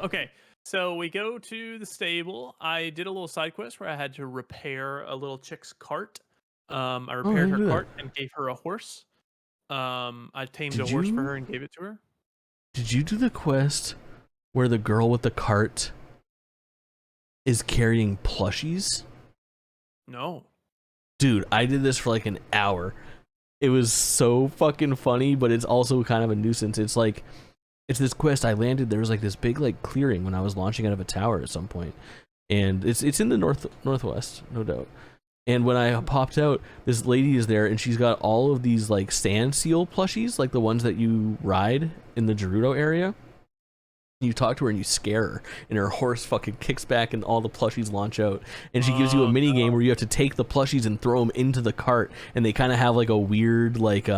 Okay, so we go to the stable. I did a little side quest where I had to repair a little chick's cart. I repaired her cart and gave her a horse. I tamed a horse for her and gave it to her. Did you do the quest where the girl with the cart is carrying plushies? No. Dude, I did this for like an hour. It was so fucking funny, but it's also kind of a nuisance. It's like, it's this quest I landed. There was like this big like clearing when I was launching out of a tower at some point. and it's in the northwest, no doubt. And when I popped out, this lady is there, and she's got all of these like sand seal plushies, like the ones that you ride in the Gerudo area. You talk to her and you scare her, and her horse fucking kicks back and all the plushies launch out, and she gives you a mini game where you have to take the plushies and throw them into the cart, and they kind of have like a weird like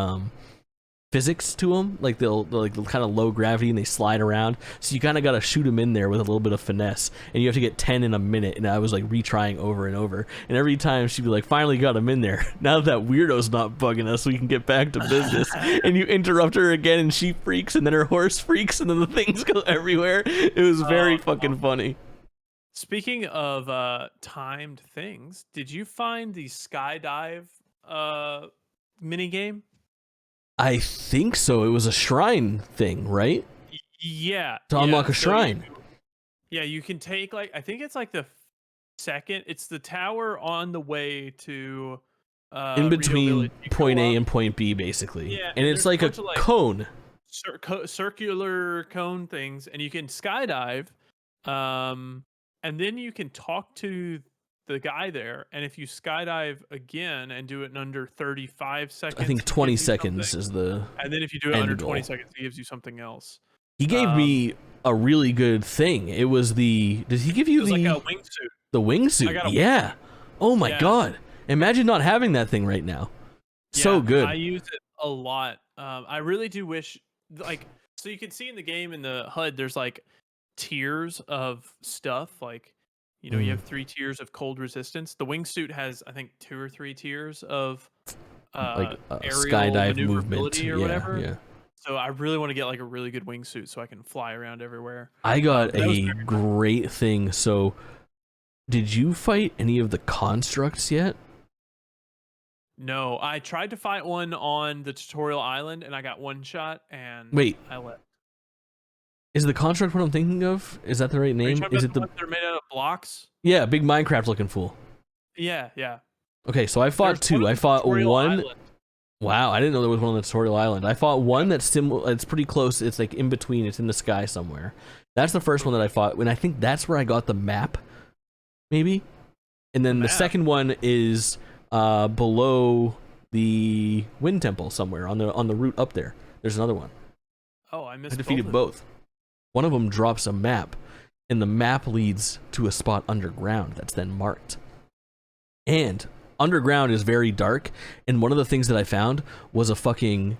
physics to them, like they'll like kind of low gravity and they slide around, so you kind of got to shoot them in there with a little bit of finesse, and you have to get 10 in a minute. And I was like retrying over and over, and every time she'd be like, finally got him in there, now that weirdo's not bugging us, we can get back to business. And you interrupt her again and she freaks, and then her horse freaks, and then the things go everywhere. It was very fucking funny. Speaking of timed things, did you find the skydive mini game? I think so. It was a shrine thing, right? Yeah. To unlock a shrine. You can take like, I think it's like the second. It's the tower on the way to in between point A and point B, basically. Yeah, and it's like a cone. Circular cone things, and you can skydive, and then you can talk to the guy there, and if you skydive again and do it in under 35 seconds, I think 20 seconds is the and then if you do it under 20 seconds, he gives you something else. He gave me a really good thing. It was the, did he give you like a wingsuit? The wingsuit, yeah. Oh my god, imagine not having that thing right now. So good. I use it a lot. I really do wish, like, so you can see in the game, in the HUD, there's like tiers of stuff, like, you know, you have 3 tiers of cold resistance. The wingsuit has, I think, 2 or 3 tiers of like aerial skydive movement or whatever. Yeah. So I really want to get like a really good wingsuit so I can fly around everywhere. I got a great thing. So, did you fight any of the constructs yet? No, I tried to fight one on the tutorial island, and I got one shot, and I left. Is the construct what I'm thinking of? Is that the right name? Is it the they're made out of blocks? Yeah, big Minecraft looking fool. Yeah. Okay, so I fought 2. I fought one. Island. Wow, I didn't know there was one on the tutorial island. I fought one that's it's pretty close. It's like in between. It's in the sky somewhere. That's the first one that I fought, and I think that's where I got the map, maybe. And then the second one is below the Wind Temple somewhere on the route up there. There's another one. Oh, I missed. I defeated both. One of them drops a map, and the map leads to a spot underground that's then marked. And underground is very dark, and one of the things that I found was a fucking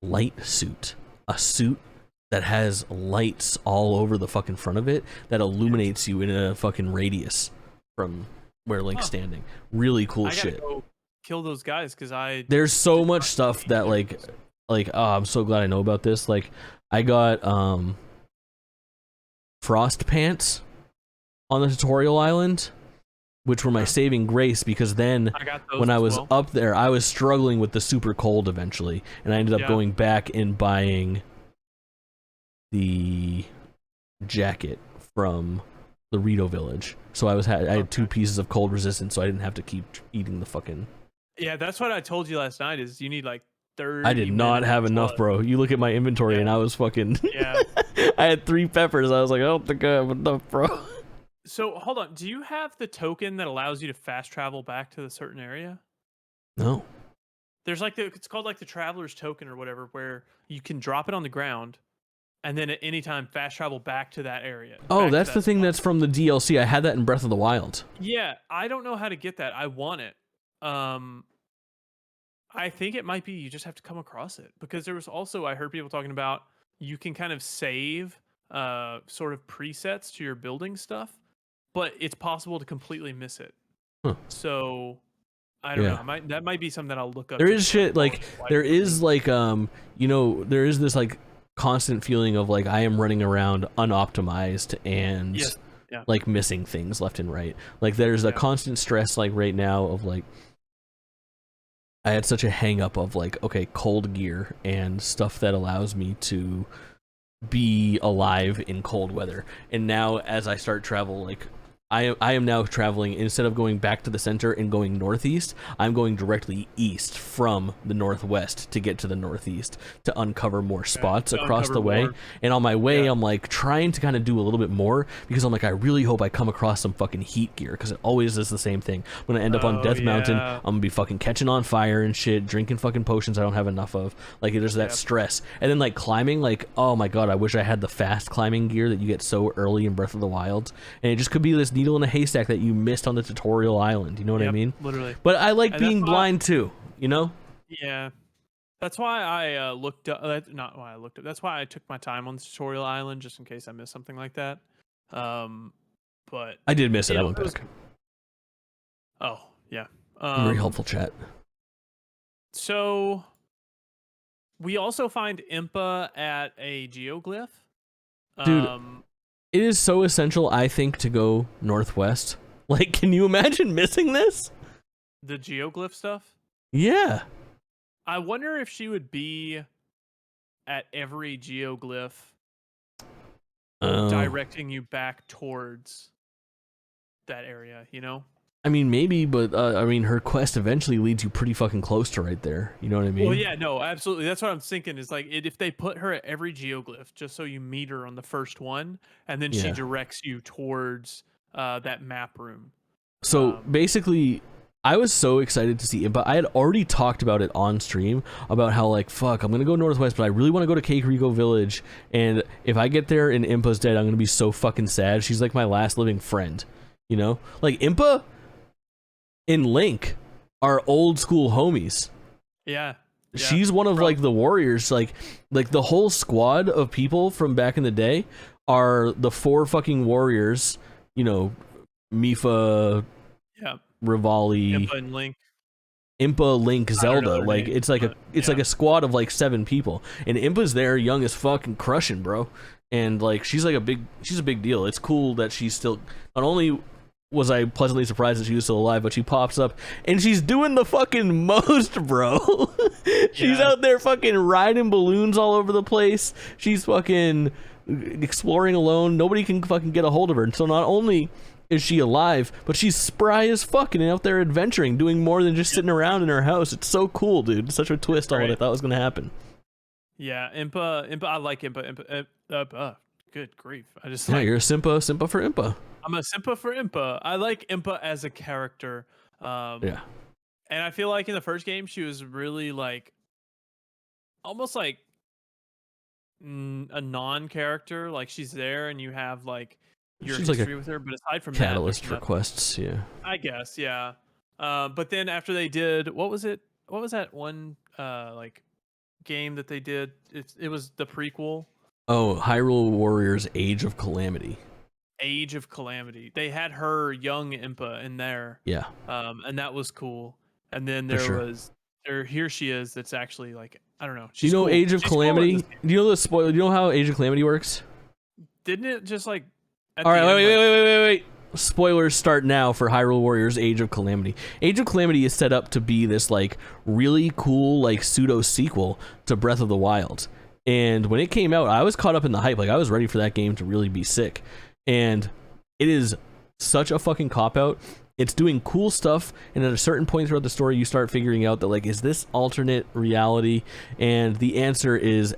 light suit. A suit that has lights all over the fucking front of it that illuminates you in a fucking radius from where Link's standing. Really cool shit. Go kill those guys, because there's so much stuff that like I'm so glad I know about this. Like, I got frost pants on the tutorial island, which were my saving grace, because then when I was up there, I was struggling with the super cold eventually, and I ended up going back and buying the jacket from the Rito village. So I had 2 pieces of cold resistance, so I didn't have to keep eating the fucking. Yeah, that's what I told you last night. Is you need like 30. I did not have enough, bro. You look at my inventory, and I was fucking. Yeah. I had 3 peppers. I was like, I don't think I have enough, bro. So hold on. Do you have the token that allows you to fast travel back to the certain area? No. There's like it's called like the traveler's token or whatever, where you can drop it on the ground, and then at any time fast travel back to that area. Oh, that's the thing that's from the DLC. I had that in Breath of the Wild. Yeah, I don't know how to get that. I want it. I think it might be you just have to come across it, because there was also, I heard people talking about, you can kind of save sort of presets to your building stuff, but it's possible to completely miss it. So I don't know. That might be something that I'll look up. There is shit like there is like you know, there is this like constant feeling of like I am running around unoptimized and like missing things left and right. Like there's a constant stress like right now of like I had such a hang up of like, okay, cold gear and stuff that allows me to be alive in cold weather. And now as I start travel like I am now traveling, instead of going back to the center and going northeast, I'm going directly east from the northwest to get to the northeast to uncover more spots across the way. And on my way, I'm like trying to kind of do a little bit more because I'm like, I really hope I come across some fucking heat gear because it always is the same thing. I'm gonna end up on Death Mountain. I'm gonna be fucking catching on fire and shit, drinking fucking potions I don't have enough of. Like there's that stress. And then like climbing, like, oh my god, I wish I had the fast climbing gear that you get so early in Breath of the Wild. And it just could be this needle in a haystack that you missed on the tutorial island. You know what I mean? Literally. But I like being blind too, you know? Yeah. That's why I looked up, not why I looked up, that's why I took my time on the tutorial island just in case I missed something like that. But I did miss it. I went back. Oh, yeah. Very helpful chat. So we also find Impa at a geoglyph. Dude, it is so essential, I think, to go northwest. Like, can you imagine missing this? The geoglyph stuff? Yeah. I wonder if she would be at every geoglyph directing you back towards that area, you know? I mean, maybe, but I mean, her quest eventually leads you pretty fucking close to right there. You know what I mean? Well, yeah, no, absolutely. That's what I'm thinking is like if they put her at every geoglyph, just so you meet her on the first one, and then she directs you towards that map room. So basically, I was so excited to see it, but I had already talked about it on stream about how like, fuck, I'm gonna go northwest, but I really want to go to Kakariko Village, and if I get there and Impa's dead, I'm gonna be so fucking sad. She's like my last living friend, you know? Like Impa and Link are old school homies. Yeah. She's one of like the warriors, like the whole squad of people from back in the day are the 4 fucking warriors, you know, Mifa, Rivali, Impa, Link, Zelda. Like it's like like a squad of like 7 people, and Impa's there, young as fuck and crushing, bro. And like she's a big deal. It's cool that she's still, not only was I pleasantly surprised that she was still alive, but she pops up and she's doing the fucking most, bro. She's out there fucking riding balloons all over the place. She's fucking exploring alone. Nobody can fucking get a hold of her. And so not only is she alive, but she's spry as fucking and out there adventuring, doing more than just sitting around in her house. It's so cool, dude. It's such a twist on what I thought was gonna happen. Yeah, Impa, I like Impa. Good grief. I just you're a Simpa for Impa. I'm a Simpa for Impa. I like Impa as a character. And I feel like in the first game she was really like almost like a non-character. Like she's there and you have like your she's history like with her, but aside from catalyst for quests, I guess, yeah. But then after they did, what was that one like game that they did? It was the prequel. Oh, Hyrule Warriors Age of Calamity. Age of Calamity. They had her young Impa in there. Yeah. And that was cool. And then here she is. That's actually like, I don't know. Do you know Age of Calamity? Do you know the spoiler? Do you know how Age of Calamity works? Didn't it just like? All right, wait. Spoilers start now for Hyrule Warriors Age of Calamity. Age of Calamity is set up to be this like really cool like pseudo sequel to Breath of the Wild. And when it came out, I was caught up in the hype. Like I was ready for that game to really be sick. And it is such a fucking cop-out. It's doing cool stuff, and at a certain point throughout the story, you start figuring out that, like, is this alternate reality? And the answer is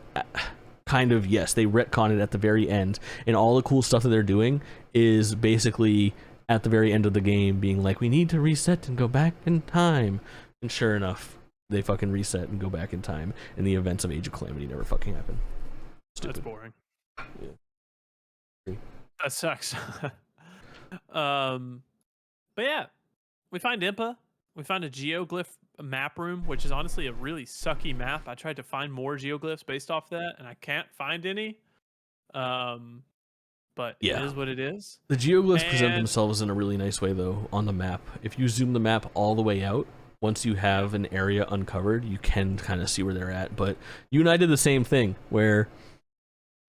kind of yes. They retcon it at the very end, and all the cool stuff that they're doing is basically at the very end of the game being like, we need to reset and go back in time. And sure enough, they fucking reset and go back in time, and the events of Age of Calamity never fucking happen. Stupid. That's boring. Yeah. That sucks. But yeah, we find Impa. We find a geoglyph map room, which is honestly a really sucky map. I tried to find more geoglyphs based off that, and I can't find any. But it is what it is. The geoglyphs present themselves in a really nice way, though, on the map. If you zoom the map all the way out, once you have an area uncovered, you can kind of see where they're at. But you and I did the same thing, where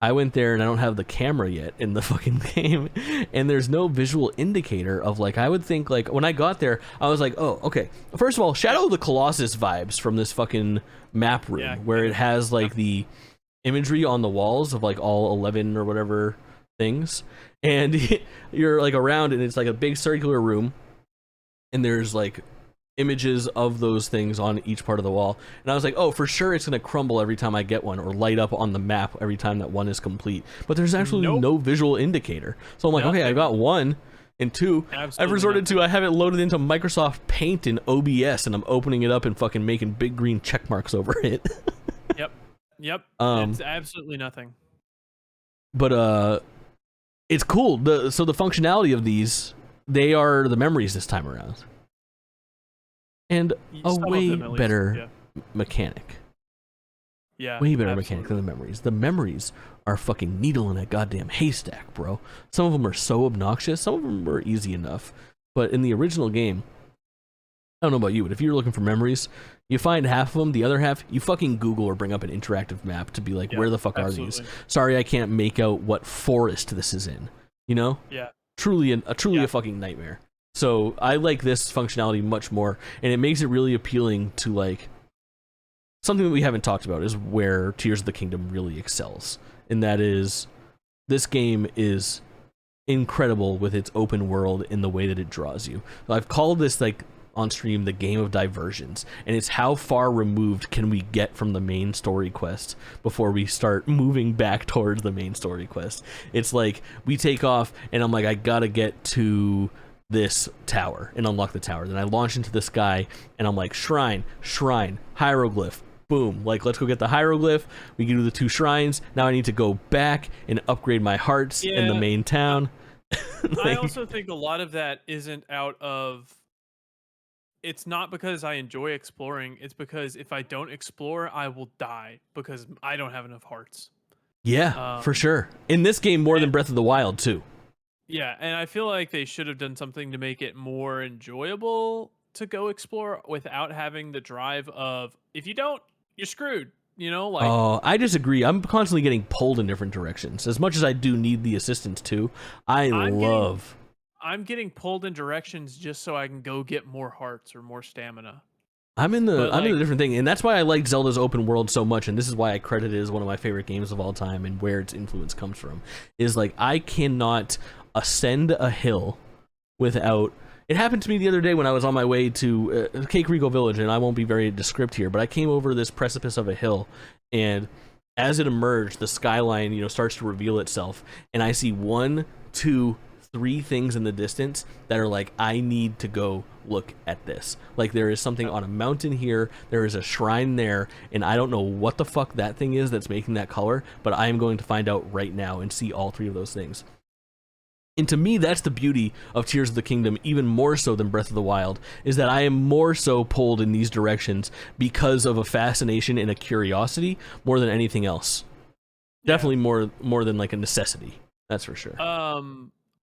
I went there and I don't have the camera yet in the fucking game, and there's no visual indicator of like, I would think like when I got there, I was like, oh, okay. First of all, Shadow of the Colossus vibes from this fucking map room where it has like the imagery on the walls of like all 11 or whatever things, and you're like around, and it's like a big circular room, and there's like images of those things on each part of the wall. And I was like, oh, for sure it's gonna crumble every time I get one, or light up on the map every time that one is complete. But there's actually no visual indicator. So I'm like, okay, I got one. And two, I've resorted to, I have it loaded into Microsoft Paint and OBS, and I'm opening it up and fucking making big green check marks over it. Yep. It's absolutely nothing. But it's cool. So the functionality of these, they are the memories this time around, and a way better mechanic. Yeah, way better mechanic than the memories. The memories are fucking needle in a goddamn haystack, bro. Some of them are so obnoxious. Some of them are easy enough. But in the original game, I don't know about you, but if you're looking for memories, you find half of them. The other half, you fucking Google or bring up an interactive map to be like, where the fuck are these? Sorry, I can't make out what forest this is in. You know? Yeah. Truly a fucking nightmare. So I like this functionality much more, and it makes it really appealing to like something that we haven't talked about is where Tears of the Kingdom really excels. And that is, this game is incredible with its open world in the way that it draws you. So I've called this, like, on stream, the game of diversions. And it's how far removed can we get from the main story quest before we start moving back towards the main story quest. It's like, we take off, and I'm like, I gotta get to this tower and unlock the tower. Then I launch into the sky, and I'm like, shrine, hieroglyph, boom, like, let's go get the hieroglyph. We can do the 2 shrines. Now I need to go back and upgrade my hearts in the main town. Like, I also think a lot of that isn't out of, it's not because I enjoy exploring, it's because if I don't explore, I will die because I don't have enough hearts. Yeah, for sure. In this game, more than Breath of the Wild, too. Yeah, and I feel like they should have done something to make it more enjoyable to go explore without having the drive of, if you don't, you're screwed, you know? Like, oh, I disagree. I'm constantly getting pulled in different directions. As much as I do need the assistance too, I'm getting pulled in directions just so I can go get more hearts or more stamina. I'm in a different thing, and that's why I like Zelda's open world so much, and this is why I credit it as one of my favorite games of all time and where its influence comes from. Is like, I cannot ascend a hill without... It happened to me the other day when I was on my way to Cake Rico Village, and I won't be very descriptive here, but I came over this precipice of a hill, and as it emerged, the skyline, you know, starts to reveal itself, and I see 1, 2, 3 things in the distance that are like, I need to go look at this. Like, there is something on a mountain here, there is a shrine there, and I don't know what the fuck that thing is that's making that color, but I am going to find out right now and see all 3 of those things. And to me, that's the beauty of Tears of the Kingdom, even more so than Breath of the Wild, is that I am more so pulled in these directions because of a fascination and a curiosity more than anything else. Yeah. Definitely more than like a necessity. That's for sure.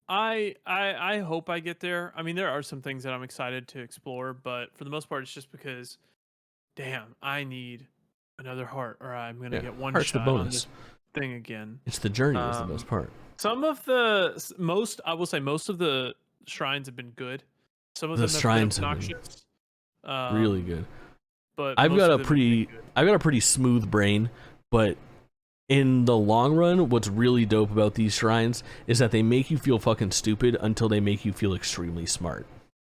I hope I get there. I mean, there are some things that I'm excited to explore, but for the most part, it's just because, damn, I need another heart, or I'm gonna get one shot on this thing again. It's the journey is the best part. Some of I will say most of the shrines have been good. Some of them have been obnoxious. Really good. But I've got a pretty smooth brain, but in the long run, what's really dope about these shrines is that they make you feel fucking stupid until they make you feel extremely smart.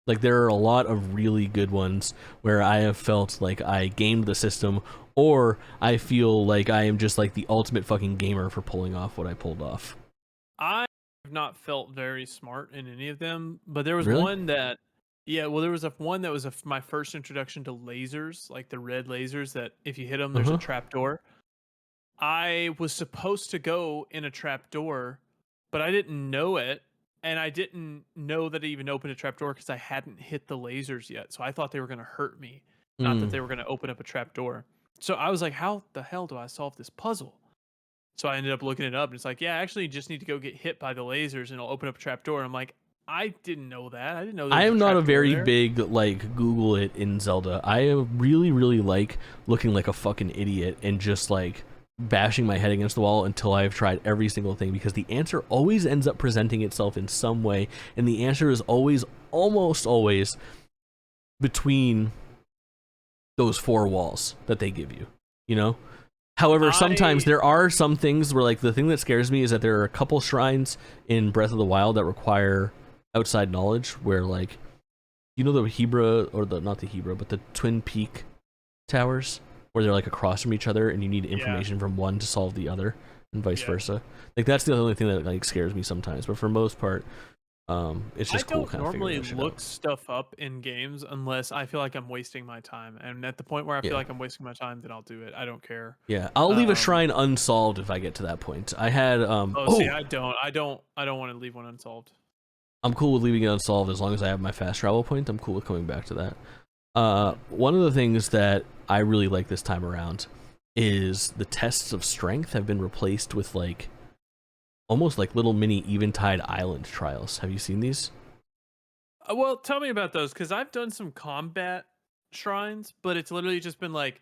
Like, there are a lot of really good ones where I have felt like I gamed the system, or I feel like I am just like the ultimate fucking gamer for pulling off what I pulled off. I have not felt very smart in any of them, but there was one that, there was one that was my first introduction to lasers, like the red lasers that if you hit them, there's a trapdoor. I was supposed to go in a trapdoor, but I didn't know it, and I didn't know that it even opened a trapdoor because I hadn't hit the lasers yet, so I thought they were going to hurt me, not that they were going to open up a trapdoor. So I was like, how the hell do I solve this puzzle? So I ended up looking it up, and it's like, yeah, actually, you just need to go get hit by the lasers, and it'll open up a trapdoor. And I'm like, I didn't know that. I didn't know. I am not a very big like Google it in Zelda. I really, really like looking like a fucking idiot and just like bashing my head against the wall until I've tried every single thing, because the answer always ends up presenting itself in some way, and the answer is always, almost always, between those 4 walls that they give you. You know? However, sometimes there are some things where, like, the thing that scares me is that there are a couple shrines in Breath of the Wild that require outside knowledge, where, like, you know, the Hebra, or not the Hebra, but the Twin Peak towers, where they're like across from each other, and you need information from one to solve the other, and vice versa. Like, that's the only thing that, like, scares me sometimes. But for most part, it's just cool. I don't normally look stuff up in games unless I feel like I'm wasting my time, and at the point where I feel like I'm wasting my time, then I'll do it. I don't care. Yeah, I'll leave a shrine unsolved if I get to that point. I had see, I don't want to leave one unsolved. I'm cool with leaving it unsolved as long as I have my fast travel point. I'm cool with coming back to that. One of the things that I really like this time around is the tests of strength have been replaced with, like, almost like little mini Eventide Island trials. Have you seen these? Well, tell me about those, because I've done some combat shrines, but it's literally just been like,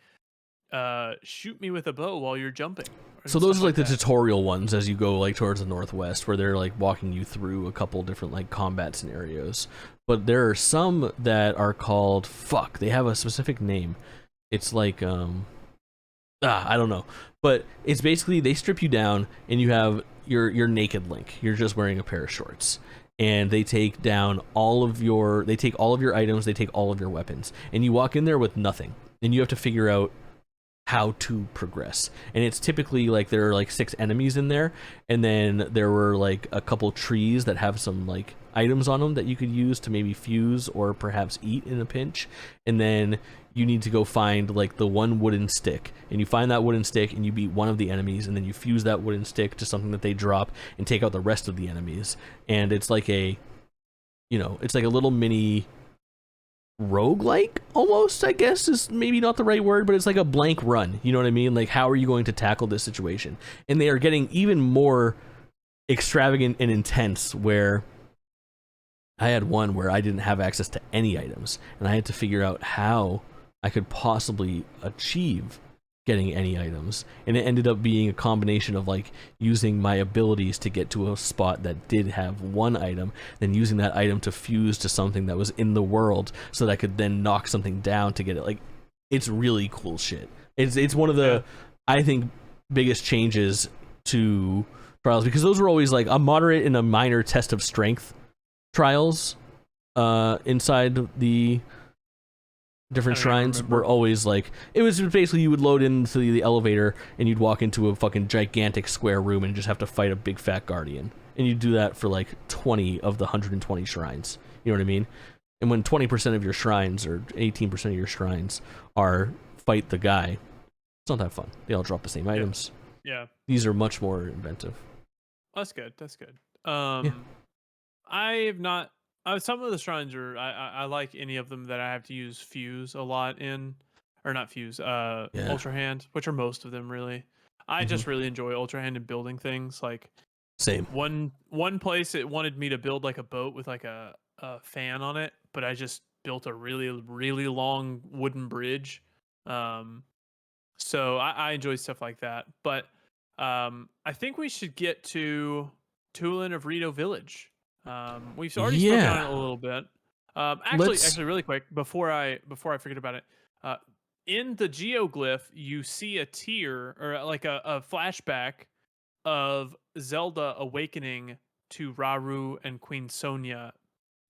shoot me with a bow while you're jumping. So those are like the tutorial ones as you go, like, towards the northwest, where they're like walking you through a couple different, like, combat scenarios. But there are some that are called, they have a specific name. It's like I don't know, but it's basically they strip you down and you have your naked Link. You're just wearing a pair of shorts, and they take down all of your items, they take all of your weapons, and you walk in there with nothing, and you have to figure out how to progress. And it's typically like there are like 6 enemies in there, and then there were like a couple trees that have some like items on them that you could use to maybe fuse or perhaps eat in a pinch. And then you need to go find like the one wooden stick, and you find that wooden stick and you beat one of the enemies, and then you fuse that wooden stick to something that they drop and take out the rest of the enemies. And it's like it's like a little mini roguelike almost, I guess is maybe not the right word, but it's like a blank run. You know what I mean? Like, how are you going to tackle this situation? And they are getting even more extravagant and intense, where I had one where I didn't have access to any items, and I had to figure out how I could possibly achieve getting any items. And it ended up being a combination of like using my abilities to get to a spot that did have one item, then using that item to fuse to something that was in the world so that I could then knock something down to get it. Like, it's really cool shit. It's one of the, I think, biggest changes to trials, because those were always like a moderate and a minor test of strength trials inside the different shrines were always like, it was basically you would load into the elevator and you'd walk into a fucking gigantic square room and just have to fight a big fat guardian, and you'd do that for like 20 of the 120 shrines. You know what I mean? And when 20% of your shrines or 18% of your shrines are fight the guy, it's not that fun. They all drop the same items. These are much more inventive. That's good. I have not. Some of the shrines are. I like any of them that I have to use fuse a lot in, or not fuse. Ultra Hand, which are most of them really. I just really enjoy Ultra Hand and building things. Like, same. One place it wanted me to build like a boat with like a fan on it, but I just built a really long wooden bridge. So I enjoy stuff like that. But I think we should get to Tulin of Rito Village. We've already spoken on it a little bit. Actually, really quick before I forget about it, in the geoglyph you see a tear, or like a flashback of Zelda awakening to Rauru and Queen Sonia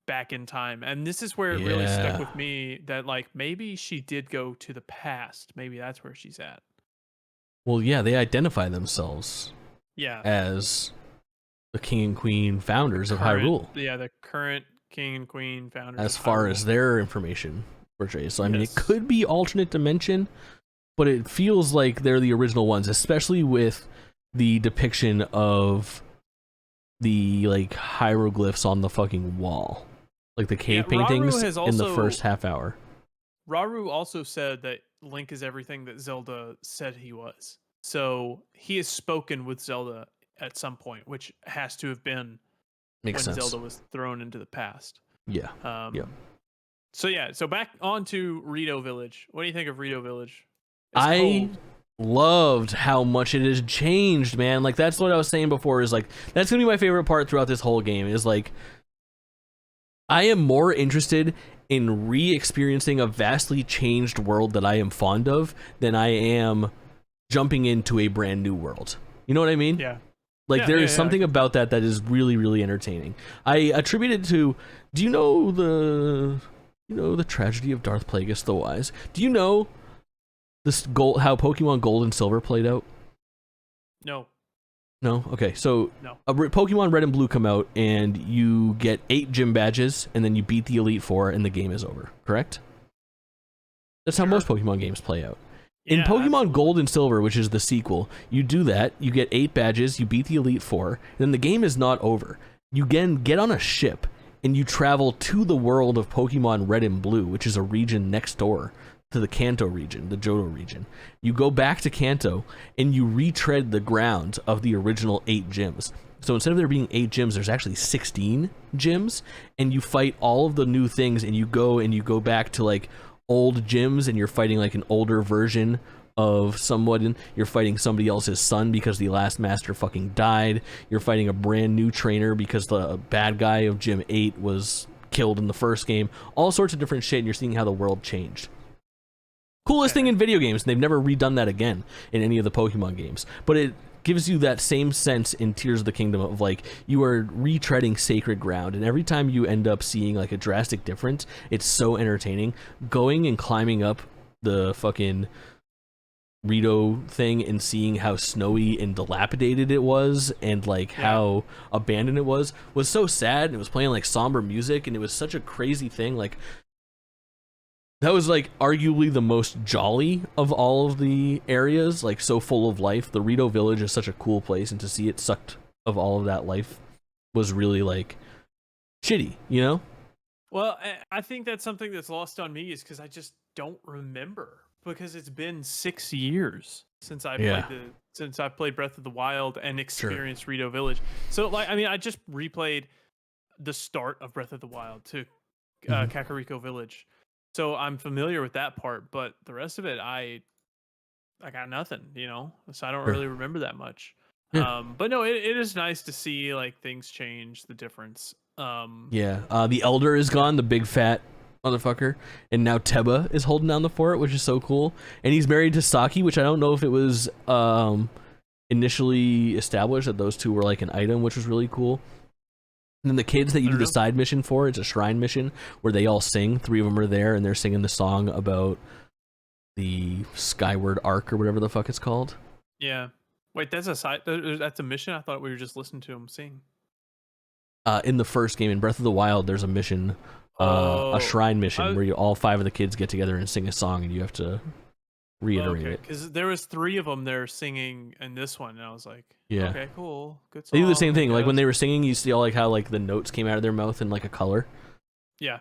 back in time, and this is where it really stuck with me that like maybe she did go to the past. Maybe that's where she's at. Well, yeah, they identify themselves as the king and queen founders of Hyrule. Yeah, the current king and queen founders. As far as their information portrays. So, I mean, it could be alternate dimension, but it feels like they're the original ones, especially with the depiction of the, like, hieroglyphs on the fucking wall. Like the cave paintings in the first half hour. Rauru also said that Link is everything that Zelda said he was. So he has spoken with Zelda at some point, which has to have been when Zelda was thrown into the past. So back on to Rito Village. What do you think of Rito Village? I loved how much it has changed, man. Like, that's what I was saying before, is like, that's gonna be my favorite part throughout this whole game, is like, I am more interested in re-experiencing a vastly changed world that I am fond of than I am jumping into a brand new world. You know what I mean? Yeah. Like there is something Yeah. about that is really, really entertaining. I attribute it to. Do you know the tragedy of Darth Plagueis the Wise? Do you know how Pokemon Gold and Silver played out? No. No? Okay, so No. Pokemon Red and Blue come out, and you get 8 gym badges, and then you beat the Elite Four, and the game is over, correct? That's how most Pokemon games play out. In Pokemon absolutely. Gold and Silver, which is the sequel, you do that, you get 8 badges, you beat the Elite Four, and then the game is not over. You again get on a ship, and you travel to the world of Pokemon Red and Blue, which is a region next door to the Kanto region, the Johto region. You go back to Kanto, and you retread the ground of the original 8 gyms. So instead of there being 8 gyms, there's actually 16 gyms, and you fight all of the new things, and you go back to like old gyms, and you're fighting like an older version of someone. You're fighting somebody else's son because the last master fucking died. You're fighting a brand new trainer because the bad guy of Gym 8 was killed in the first game. All sorts of different shit, and you're seeing how the world changed. Coolest thing in video games, and they've never redone that again in any of the Pokemon games. But it gives you that same sense in Tears of the Kingdom of like you are retreading sacred ground, and every time you end up seeing like a drastic difference, it's so entertaining. Going and climbing up the fucking Rito thing and seeing how snowy and dilapidated it was, and like how abandoned it was so sad. It was playing like somber music, and it was such a crazy thing. Like that was like arguably the most jolly of all of the areas, like so full of life. The Rito village is such a cool place, and to see it sucked of all of that life was really like shitty, you know? Well, I think that's something that's lost on me is because I just don't remember, because it's been 6 years since I played Breath of the Wild and experienced Rito Village. So like, I mean, I just replayed the start of Breath of the Wild to Kakariko Village. So I'm familiar with that part, but the rest of it, I got nothing, you know? So I don't really remember that much. Yeah. But no, it is nice to see like things change, the difference. The Elder is gone, the big fat motherfucker, and now Teba is holding down the fort, which is so cool. And he's married to Saki, which I don't know if it was initially established that those two were like an item, which was really cool. And then the kids that you do the side mission for, it's a shrine mission where they all sing. 3 of them are there, and they're singing the song about the Skyward Arc or whatever the fuck it's called. Yeah. Wait, that's a mission? I thought we were just listening to them sing. In the first game, in Breath of the Wild, there's a mission, a shrine mission, where all 5 of the kids get together and sing a song, and you have to reiterate it. Because there was 3 of them there singing in this one, and I was like, okay, cool, good song. They do the same thing. Like when they were singing, you see all like how like the notes came out of their mouth in like a color. Yeah.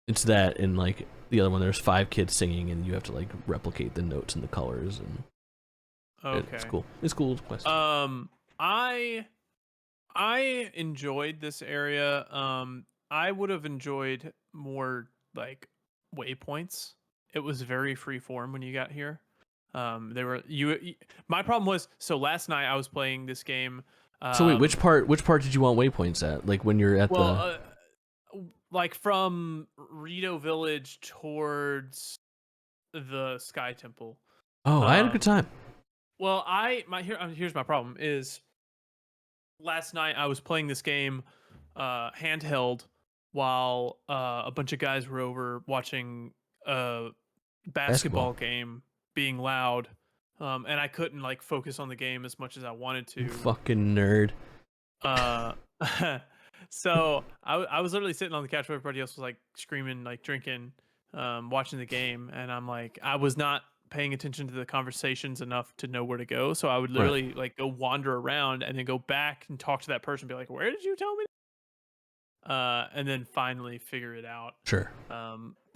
It's that, and like the other one, there's 5 kids singing, and you have to like replicate the notes and the colors, and it's cool. It's cool quest. I enjoyed this area. I would have enjoyed more like waypoints. It was very free form when you got here. My problem was, so last night I was playing this game. So wait, which part did you want waypoints at? Like when you're at like from Rito Village towards the Sky Temple. Oh, I had a good time. Well, here's my problem is last night I was playing this game handheld while a bunch of guys were over watching a basketball game being loud, and I couldn't like focus on the game as much as I wanted to. You fucking nerd. So I was literally sitting on the couch where everybody else was like screaming, like drinking, watching the game, and I'm like, I was not paying attention to the conversations enough to know where to go. So I would literally like go wander around and then go back and talk to that person, be like, where did you tell me? And then finally figure it out. Sure.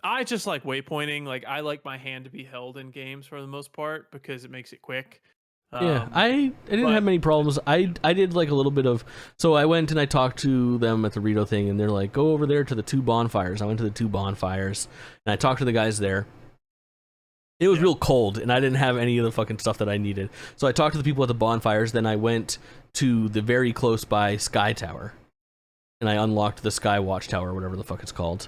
I just like waypointing. Like I like my hand to be held in games for the most part because it makes it quick. I didn't have many problems. I did like a little bit of, so I went and I talked to them at the Rito thing, and they're like, go over there to the 2 bonfires. I went to the 2 bonfires and I talked to the guys there. It was real cold, and I didn't have any of the fucking stuff that I needed. So I talked to the people at the bonfires, then I went to the very close by Sky Tower, and I unlocked the Sky Watchtower, whatever the fuck it's called.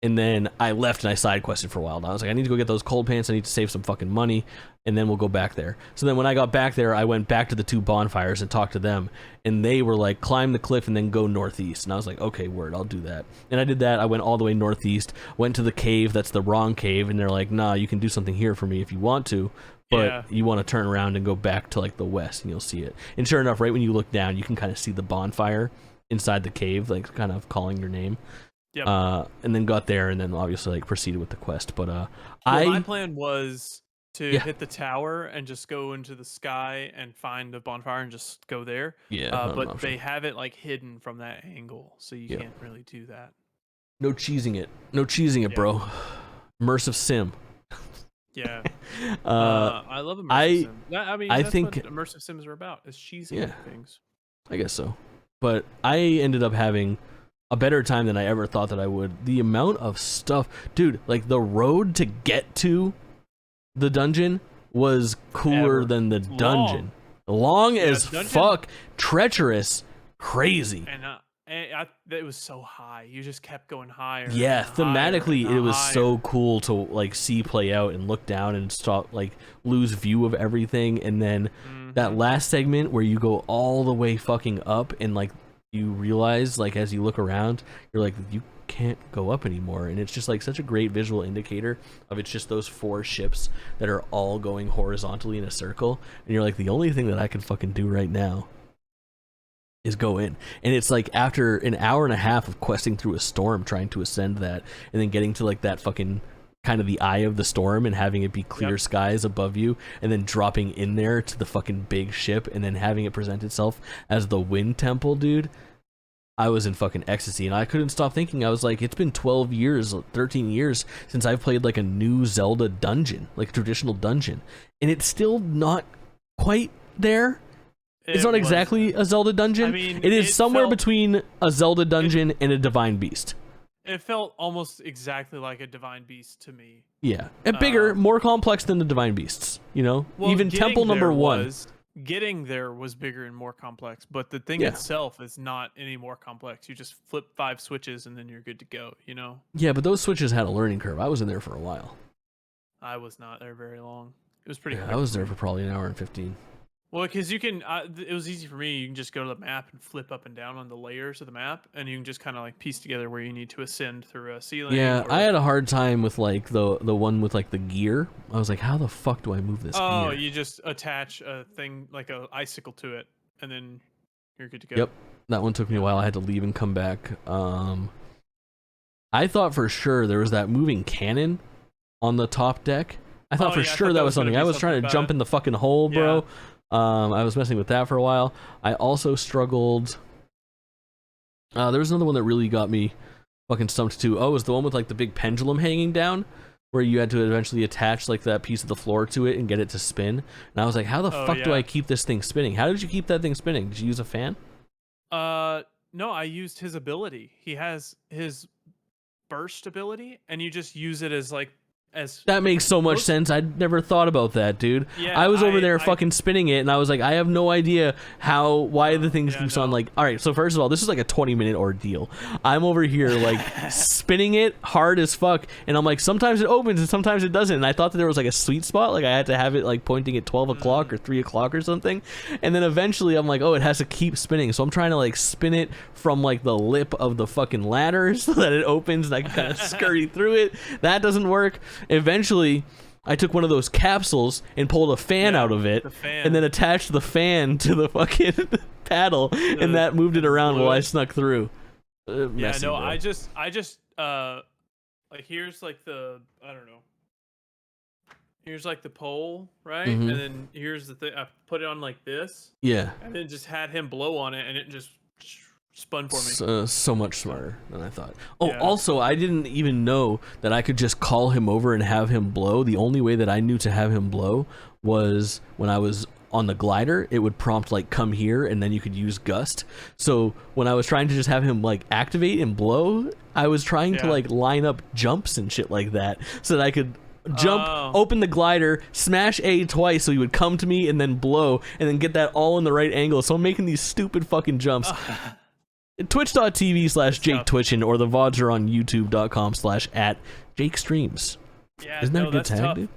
And then I left and I side quested for a while. And I was like, I need to go get those cold pants. I need to save some fucking money, and then we'll go back there. So then when I got back there, I went back to the 2 bonfires and talked to them, and they were like, climb the cliff and then go northeast. And I was like, okay, word, I'll do that. And I did that. I went all the way northeast, went to the cave that's the wrong cave, and they're like, nah, you can do something here for me if you want to, but you want to turn around and go back to like the west, and you'll see it. And sure enough, right when you look down, you can kind of see the bonfire inside the cave, like kind of calling your name. Yep. And then got there, and then obviously like proceeded with the quest. But my plan was to Yeah. hit the tower and just go into the sky and find the bonfire and just go there. Yeah, not an but option. they have it like hidden from that angle, so you can't really do that. No cheesing it. No cheesing it, bro. Immersive sim. Yeah. I love immersive sim. I mean, I that's think what immersive sims are about. Is cheesing things. I guess so. But I ended up having a better time than I ever thought that I would. The amount of stuff, dude, like the road to get to the dungeon was cooler than the dungeon. Long as fuck, treacherous, crazy. And it was so high. You just kept going higher. Yeah, thematically it was higher. so cool to like see play out and look down and stop, like lose view of everything. And then that last segment where you go all the way fucking up and like you realize, like as you look around, you're like, you can't go up anymore. And it's just like such a great visual indicator of it's just those 4 ships that are all going horizontally in a circle, and you're like, the only thing that I can fucking do right now is go in. And it's like after an hour and a half of questing through a storm trying to ascend that, and then getting to like that fucking kind of the eye of the storm and having it be clear skies above you, and then dropping in there to the fucking big ship and then having it present itself as the wind temple, dude. I was in fucking ecstasy, and I couldn't stop thinking. I was like, it's been 12 years, 13 years since I've played like a new Zelda dungeon, like a traditional dungeon, and it's still not quite there. It's not exactly a Zelda dungeon. I mean, it is somewhere between a Zelda dungeon and a Divine Beast. It felt almost exactly like a Divine Beast to me. Yeah, and bigger, more complex than the Divine Beasts. You know, well, even Temple number 1. Getting there was bigger and more complex, but the thing itself is not any more complex. You just flip 5 switches and then you're good to go. You know. Yeah, but those switches had a learning curve. I was in there for a while. I was not there very long. It was pretty. Yeah, quick I was there for probably an hour and 15. Well, because you can, it was easy for me. You can just go to the map and flip up and down on the layers of the map, and you can just kind of like piece together where you need to ascend through a ceiling. Yeah, I had a hard time with like the one with like the gear. I was like, how the fuck do I move this gear? Oh, you just attach a thing like a icicle to it, and then you're good to go. Yep, that one took me a while. I had to leave and come back. I thought for sure there was that moving cannon on the top deck. I thought for sure that was something. I was trying to jump in the fucking hole, bro. I was messing with that for a while. I also struggled. There was another one that really got me fucking stumped too. Oh, it was the one with like the big pendulum hanging down, where you had to eventually attach like that piece of the floor to it and get it to spin. And I was like, how the fuck do I keep this thing spinning? How did you keep that thing spinning? Did you use a fan? No, I used his ability. He has his burst ability, and you just use it as like that makes so much sense. I'd never thought about that, dude. Yeah, I was over there fucking spinning it, and I was like, I have no idea why the thing keeps on like. All right, so first of all, this is like a 20-minute ordeal. I'm over here like spinning it hard as fuck, and I'm like, sometimes it opens and sometimes it doesn't. And I thought that there was like a sweet spot, like I had to have it like pointing at 12 o'clock or 3 o'clock or something. And then eventually I'm like, oh, it has to keep spinning. So I'm trying to like spin it from like the lip of the fucking ladder so that it opens and I can kind of scurry through it. That doesn't work. Eventually, I took one of those capsules and pulled a fan out of it, and then attached the fan to the fucking paddle, and that moved it around while I snuck through. Messy, bro. I just like here's like the I don't know. Here's like the pole, right? Mm-hmm. And then here's the thing. I put it on like this. Yeah. And then just had him blow on it, and it just spun for me. So much smarter than I thought. Oh, also, I didn't even know that I could just call him over and have him blow. The only way that I knew to have him blow was when I was on the glider. It would prompt like come here, and then you could use gust. So when I was trying to just have him like activate and blow, I was trying to like line up jumps and shit like that so that I could jump, open the glider, smash A twice so he would come to me and then blow, and then get that all in the right angle. So I'm making these stupid fucking jumps. Twitch.tv/Jake Twitchin, or the VODs are on youtube.com/@JakeStreams. Yeah, Isn't that no, a good that's tag, tough. dude?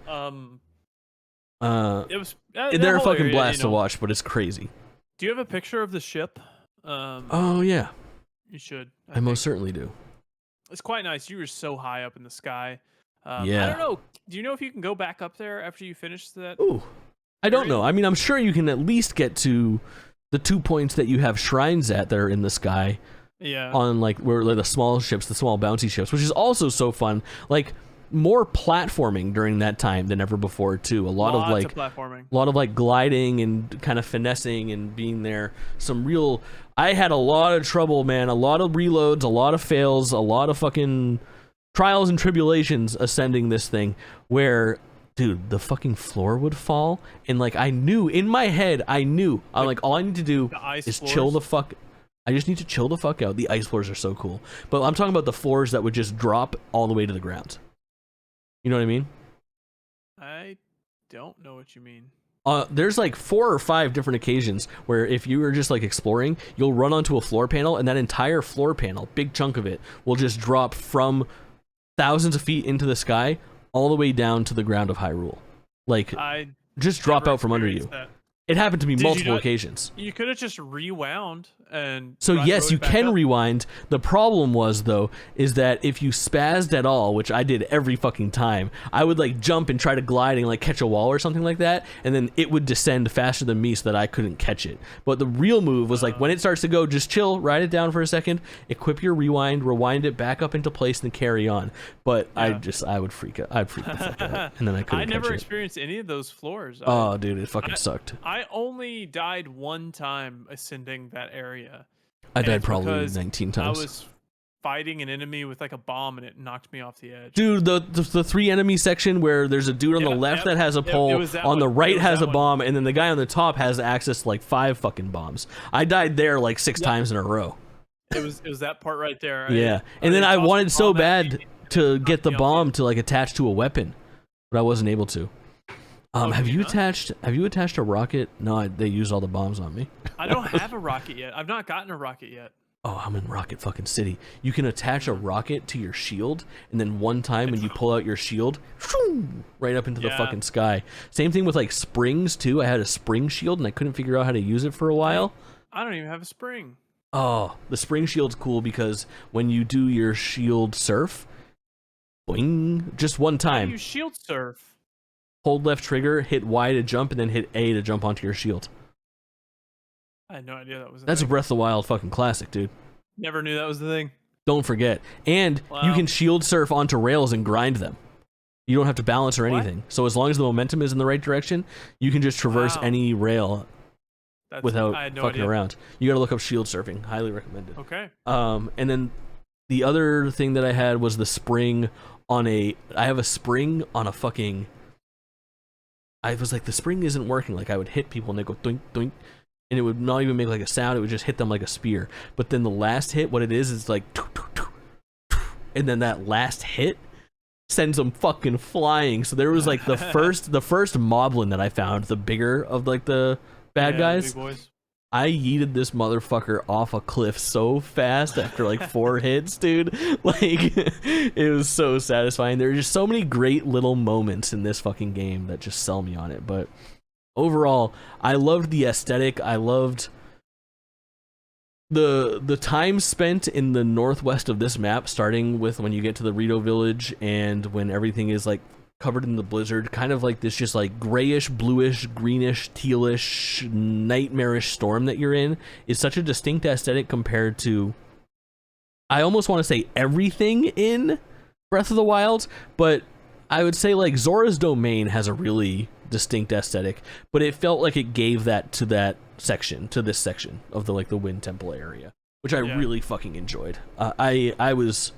It was They're a fucking blast to watch, but it's crazy. Do you have a picture of the ship? Oh yeah, you should. I most certainly do. It's quite nice. You were so high up in the sky. Yeah. I don't know. Do you know if you can go back up there after you finish that? Ooh, I don't know. I mean, I'm sure you can at least get to the 2 points that you have shrines at that are in the sky. Yeah. On like where the small ships, the small bouncy ships, which is also so fun. Like more platforming during that time than ever before too. Lots of platforming. A lot of like gliding and kind of finessing and being there. I had a lot of trouble, man. A lot of reloads, a lot of fails, a lot of fucking trials and tribulations ascending this thing where, dude, the fucking floor would fall, and like I knew in my head, I'm like, all I need to do is chill the fuck. I just need to chill the fuck out. The ice floors are so cool, but I'm talking about the floors that would just drop all the way to the ground. You know what I mean? I don't know what you mean. There's like 4 or 5 different occasions where if you were just like exploring, you'll run onto a floor panel, and that entire floor panel, big chunk of it, will just drop from thousands of feet into the sky all the way down to the ground of Hyrule. Like, just drop out from under you. That. It happened to me multiple occasions. You could have just rewound and... So yes, you can rewind. The problem was, though, is that if you spazzed at all, which I did every fucking time, I would like jump and try to glide and like catch a wall or something like that, and then it would descend faster than me so that I couldn't catch it. But the real move was like when it starts to go, just chill, ride it down for a second, equip your rewind it back up into place, and carry on. But yeah. I would freak out. I'd freak the fuck out, and then I couldn't. I never experienced any of those floors. Oh, dude, it fucking sucked. I only died one time ascending that area. I died probably 19 times. I was fighting an enemy with like a bomb, and it knocked me off the edge. Dude, the 3 enemy section where there's a dude on the left that has a pole, on the right has a bomb, and then the guy on the top has access to like 5 fucking bombs. I died there like 6 times in a row. It was that part right there. Yeah, and then I wanted so bad to get the bomb to like attach to a weapon, but I wasn't able to. Have you attached a rocket? No, they used all the bombs on me. I don't have a rocket yet. I've not gotten a rocket yet. Oh, I'm in Rocket fucking City. You can attach a rocket to your shield, and then one time when you pull out your shield, right up into the fucking sky. Same thing with like springs too. I had a spring shield, and I couldn't figure out how to use it for a while. I don't even have a spring. Oh, the spring shield's cool because when you do your shield surf, boing, just one time. How do you shield surf? Hold left trigger, hit Y to jump, and then hit A to jump onto your shield. I had no idea that was a That's thing. a Breath of the Wild fucking classic, dude. Never knew that was the thing. Don't forget. And you can shield surf onto rails and grind them. You don't have to balance or anything. So as long as the momentum is in the right direction, you can just traverse any rail without fucking around. You gotta look up shield surfing. Highly recommended. Okay. And then the other thing that I had was the spring on I have a spring on a fucking... I was like, the spring isn't working. Like, I would hit people and they go doink, doink, and it would not even make like a sound. It would just hit them like a spear. But then the last hit, what it is like, and then that last hit sends them fucking flying. So there was like the first moblin that I found, the bigger of like the bad guys. Big boys. I yeeted this motherfucker off a cliff so fast after like 4 hits, dude. Like, it was so satisfying. There are just so many great little moments in this fucking game that just sell me on it. But overall, I loved the aesthetic. I loved the time spent in the northwest of this map, starting with when you get to the Rito village and when everything is like covered in the blizzard, kind of like this just like grayish, bluish, greenish, tealish, nightmarish storm that you're in, is such a distinct aesthetic compared to, I almost want to say everything in Breath of the Wild, but I would say like Zora's Domain has a really distinct aesthetic, but it felt like it gave that to this section of the like the Wind Temple area, which I really fucking enjoyed. I was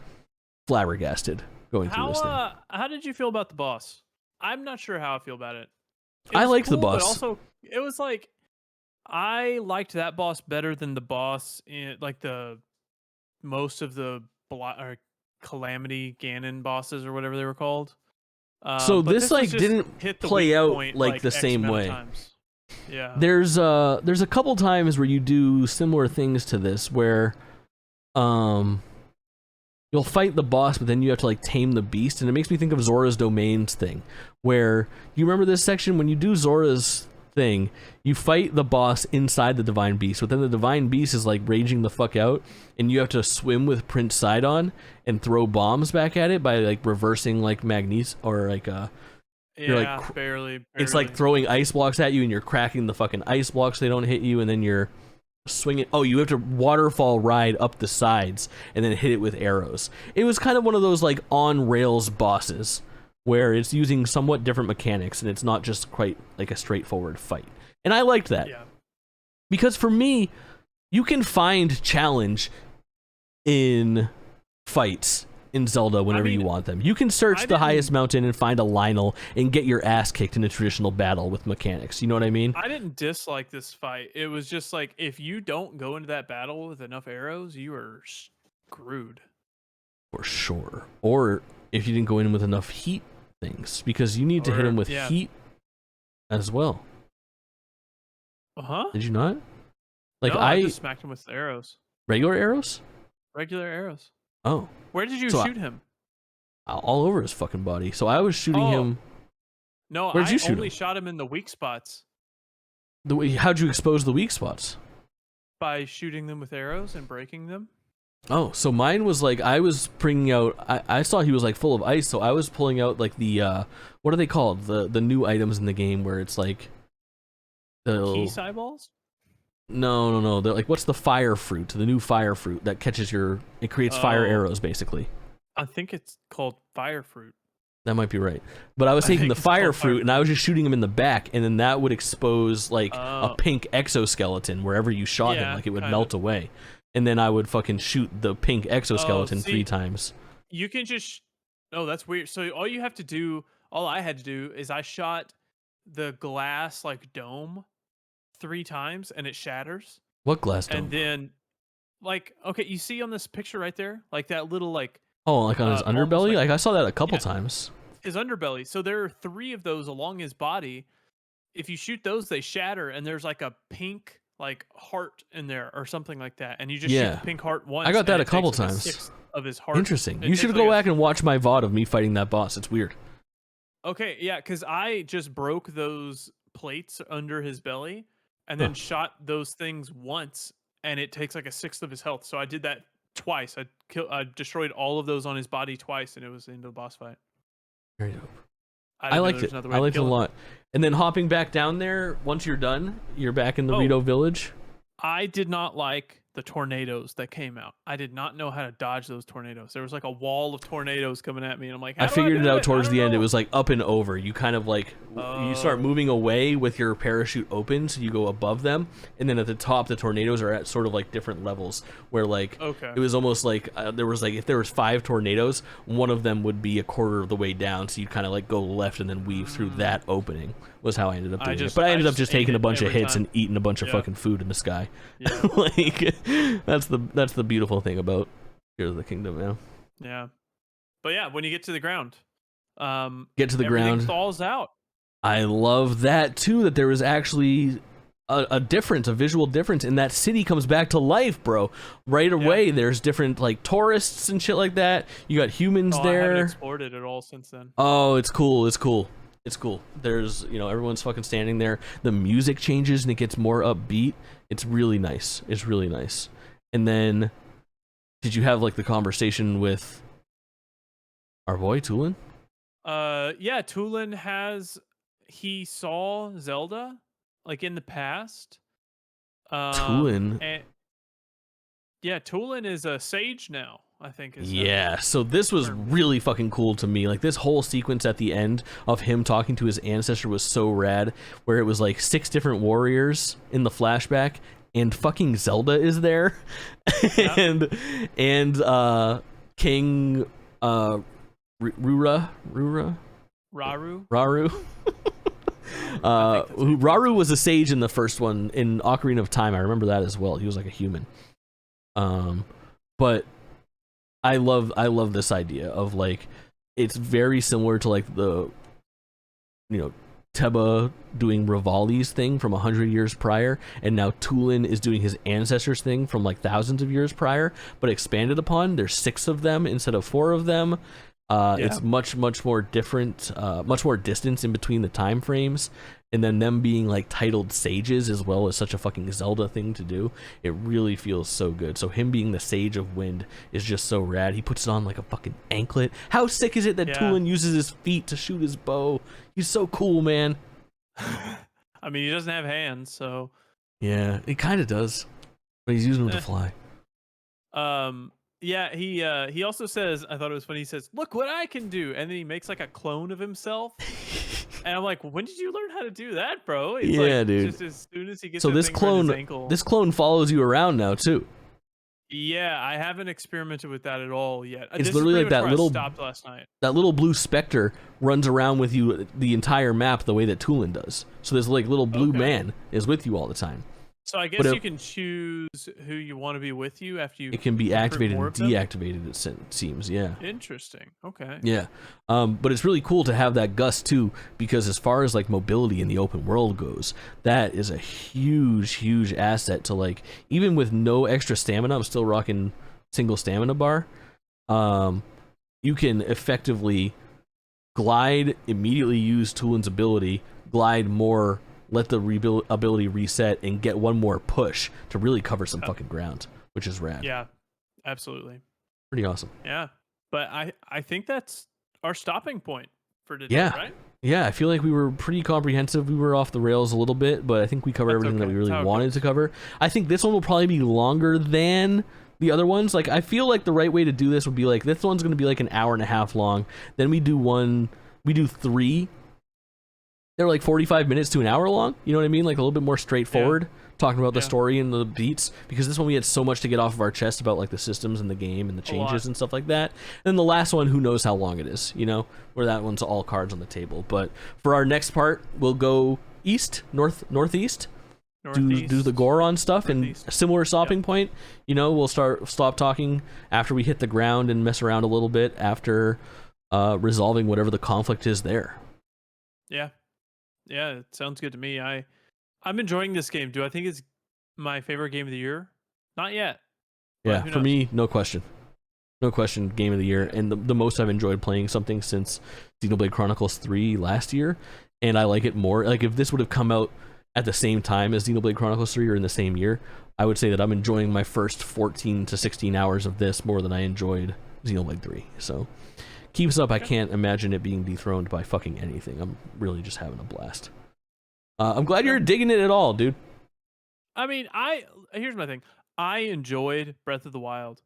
flabbergasted going through this thing. How did you feel about the boss? I'm not sure how I feel about it. I liked the boss. But also, it was like, I liked that boss better than the boss in like the most of the Calamity Ganon bosses or whatever they were called. So this like didn't play out like the same way. Yeah. There's a couple times where you do similar things to this where um you'll fight the boss, but then you have to like tame the beast, and it makes me think of Zora's Domains thing, where you remember this section when you do Zora's thing, you fight the boss inside the divine beast, but then the divine beast is like raging the fuck out, and you have to swim with Prince Sidon and throw bombs back at it by like reversing like magnes or like you're like barely. It's like throwing ice blocks at you, and you're cracking the fucking ice blocks so they don't hit you, and then you're swing it. Oh, you have to waterfall ride up the sides and then hit it with arrows. It was kind of one of those like on rails bosses where it's using somewhat different mechanics and it's not just quite like a straightforward fight. And I liked that. Yeah. Because for me, you can find challenge in fights in Zelda whenever you want them. You can search the highest mountain and find a Lionel and get your ass kicked in a traditional battle with mechanics. You know what I mean? I didn't dislike this fight. It was just like, if you don't go into that battle with enough arrows, you are screwed. For sure. Or if you didn't go in with enough heat things, because you need to hit him with heat as well. Uh-huh. Did you not? Like no, I just smacked him with arrows. Regular arrows? Regular arrows. Oh. Where did you shoot him? All over his fucking body. So I was shooting him. No, Where'd you shoot only him? shot him in the weak spots. How'd you expose the weak spots? By shooting them with arrows and breaking them. Oh, so mine was like, I was bringing out, I saw he was like full of ice, so I was pulling out like the, what are they called? The new items in the game where it's like... the Key eyeballs? No. They're like, what's the fire fruit? The new fire fruit that catches it creates fire arrows, basically. I think it's called fire fruit. That might be right. But I was taking the fire fruit and I was just shooting him in the back, and then that would expose like a pink exoskeleton wherever you shot him, like it would melt away. And then I would fucking shoot the pink exoskeleton 3 times. You can just... Oh, that's weird. So all I had to do is I shot the glass like dome 3 times and it shatters. What glass dome? And then like, okay, you see on this picture right there, like that little like... Oh, like on his underbelly? Like I saw that a couple times. His underbelly. So there are 3 of those along his body. If you shoot those, they shatter, and there's like a pink like heart in there or something like that. And you just shoot the pink heart once. I got that a couple times. 1/6 of his heart. Interesting. You should go back and watch my VOD of me fighting that boss. It's weird. Okay, yeah, because I just broke those plates under his belly and then shot those things once, and it takes like 1/6 of his health. So I did that twice. I destroyed all of those on his body twice, and it was into the boss fight. Very dope. I liked it. I liked it a lot. And then hopping back down there, once you're done, you're back in the Rito village. I did not like the tornadoes that came out. I did not know how to dodge those tornadoes. There was like a wall of tornadoes coming at me, and I'm like, I figured it out towards the end. It was like up and over. You kind of like you start moving away with your parachute open, so you go above them, and then at the top, the tornadoes are at sort of like different levels. Where like it was almost like there was like if there was 5 tornadoes, one of them would be a quarter of the way down, so you kind of like go left and then weave through that opening. Was how I ended up doing it. But I ended up just taking a bunch of hits and eating a bunch of fucking food in the sky. Yeah. Like that's the beautiful thing about Tears of the Kingdom, man. Yeah. But yeah, when you get to the ground, ground, thaws out. I love that too, that there was actually a difference, a visual difference, and that city comes back to life, bro. Right away, there's different like tourists and shit like that. You got humans there. I haven't explored it at all since then. Oh, it's cool. It's cool. It's cool. There's, everyone's fucking standing there. The music changes and it gets more upbeat. It's really nice. It's really nice. And then, did you have like the conversation with our boy Tulin? Yeah, Tulin he saw Zelda like in the past. Tulin. Tulin is a sage now, I think. So this was really fucking cool to me. Like this whole sequence at the end of him talking to his ancestor was so rad, where it was like 6 different warriors in the flashback, and fucking Zelda is there. and King Raru. Raru was a sage in the first one in Ocarina of Time. I remember that as well. He was like a human. But I love this idea of like, it's very similar to like the Teba doing Rivali's thing from 100 years prior, and now Tulin is doing his ancestors thing from like thousands of years prior, but expanded upon. There's 6 of them instead of 4 of them. It's much more different, much more distance in between the time frames, and then them being like titled sages as well is such a fucking Zelda thing to do. It really feels so good. So him being the Sage of Wind is just so rad. He puts it on like a fucking anklet. How sick is it that Tulin uses his feet to shoot his bow? He's so cool, man. I mean, he doesn't have hands, so yeah, it kind of does, but he's using them to fly. Yeah, he also says, I thought it was funny, he says, "Look what I can do," and then he makes like a clone of himself. And I'm like, when did you learn how to do that, bro? It's yeah, like, dude. Just as soon as he gets so this clone follows you around now too. Yeah, I haven't experimented with that at all yet. It's literally like that little stopped last night. That little blue specter runs around with you the entire map the way that Tulin does. So this like little blue man is with you all the time. So I guess you can choose who you want to be with you after you. It can be activated and deactivated. It seems, yeah. Interesting. Okay. Yeah, but it's really cool to have that gust too, because as far as like mobility in the open world goes, that is a huge asset to like. Even with no extra stamina, I'm still rocking single stamina bar. You can effectively glide, immediately use Tulin's ability, glide more, let the ability reset, and get one more push to really cover some fucking ground, which is rad. Yeah, absolutely. Pretty awesome. Yeah, but I think that's our stopping point for today, right? Yeah, I feel like we were pretty comprehensive. We were off the rails a little bit, but I think we covered everything that we really wanted to cover. I think this one will probably be longer than the other ones. Like, I feel like the right way to do this would be like, this one's going to be like an hour and a half long. Then we do 3. They're like 45 minutes to an hour long. You know what I mean? Like a little bit more straightforward, talking about the story and the beats. Because this one we had so much to get off of our chest about like the systems and the game and the changes and stuff like that. And then the last one, who knows how long it is, you know? Where that one's all cards on the table. But for our next part, we'll go northeast. Do the Goron stuff and a similar stopping point. You know, we'll stop talking after we hit the ground and mess around a little bit after resolving whatever the conflict is there. Yeah, it sounds good to me. I'm enjoying this game. Do I think it's my favorite game of the year? Not yet. Yeah, for me, no question. No question, game of the year. And the most I've enjoyed playing something since Xenoblade Chronicles 3 last year. And I like it more. Like, if this would have come out at the same time as Xenoblade Chronicles 3 or in the same year, I would say that I'm enjoying my first 14 to 16 hours of this more than I enjoyed Xenoblade 3. So, keeps up. I can't imagine it being dethroned by fucking anything. I'm really just having a blast. I'm glad you're digging it at all, dude. I mean, here's my thing. I enjoyed Breath of the Wild,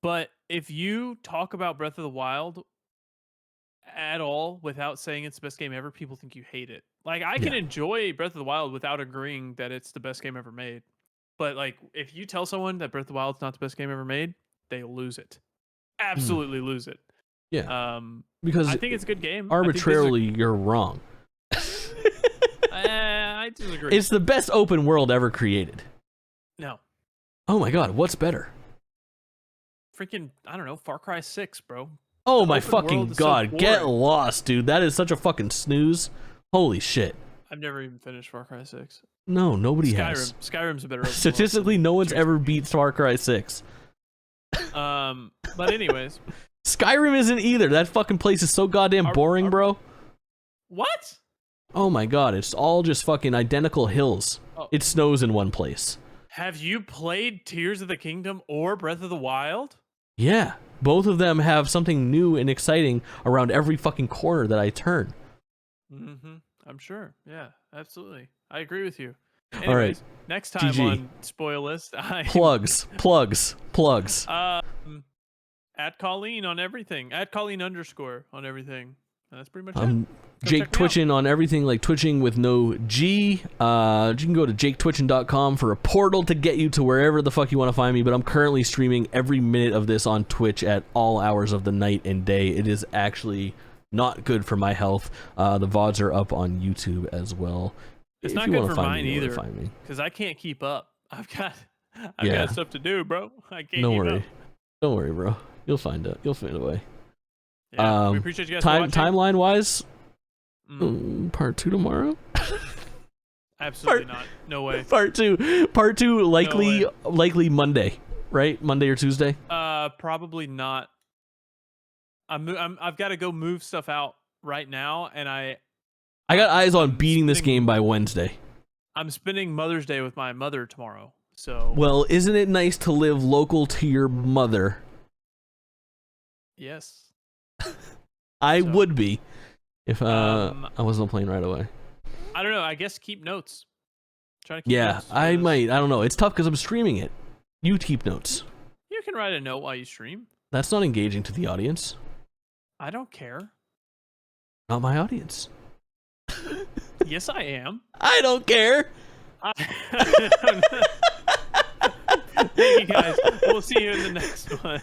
but if you talk about Breath of the Wild at all without saying it's the best game ever, people think you hate it. Like, I can enjoy Breath of the Wild without agreeing that it's the best game ever made. But like, if you tell someone that Breath of the Wild's not the best game ever made, they lose it. Absolutely lose it. Yeah. Because I think it's a good game. Arbitrarily, you're wrong. I disagree. It's the best open world ever created. No. Oh my god, what's better? Freaking, I don't know, Far Cry 6, bro. Oh my fucking god, so get lost, dude. That is such a fucking snooze. Holy shit. I've never even finished Far Cry 6. No, nobody has. Skyrim's a better open Statistically, world. No one's ever beat Far Cry 6. But anyways. Skyrim isn't either. That fucking place is so goddamn boring, bro. What? Oh my god, it's all just fucking identical hills. Oh. It snows in one place. Have you played Tears of the Kingdom or Breath of the Wild? Yeah, both of them have something new and exciting around every fucking corner that I turn. I'm sure. Yeah, absolutely. I agree with you. Anyways, all right. Next time GG. on SpoiList, plugs. At Kaulin on everything. At Kaulin _ on everything. That's pretty much it. Jake Twitchin on everything, like twitching with no G. You can go to jaketwitchin.com for a portal to get you to wherever the fuck you want to find me, but I'm currently streaming every minute of this on Twitch at all hours of the night and day. It is actually not good for my health. The VODs are up on YouTube as well. It's not good for mine either, because I can't keep up. I've got stuff to do, bro. I can't keep up. Don't worry, bro. You'll find it. You'll find a way. Yeah, we appreciate you guys watching. Timeline wise, Part 2 tomorrow. Absolutely not. No way. Part two likely No way. likely Monday, right? Monday or Tuesday. Probably not. I've got to go move stuff out right now, and I got eyes on beating this game by Wednesday. I'm spending Mother's Day with my mother tomorrow. So well, isn't it nice to live local to your mother? Yes. I would be if I wasn't playing right away. I don't know. I guess keep notes. Try to keep yeah, notes I might. I don't know. It's tough because I'm streaming it. You keep notes. You can write a note while you stream. That's not engaging to the audience. I don't care. Not my audience. Yes, I am. I don't care. Thank you guys. We'll see you in the next one.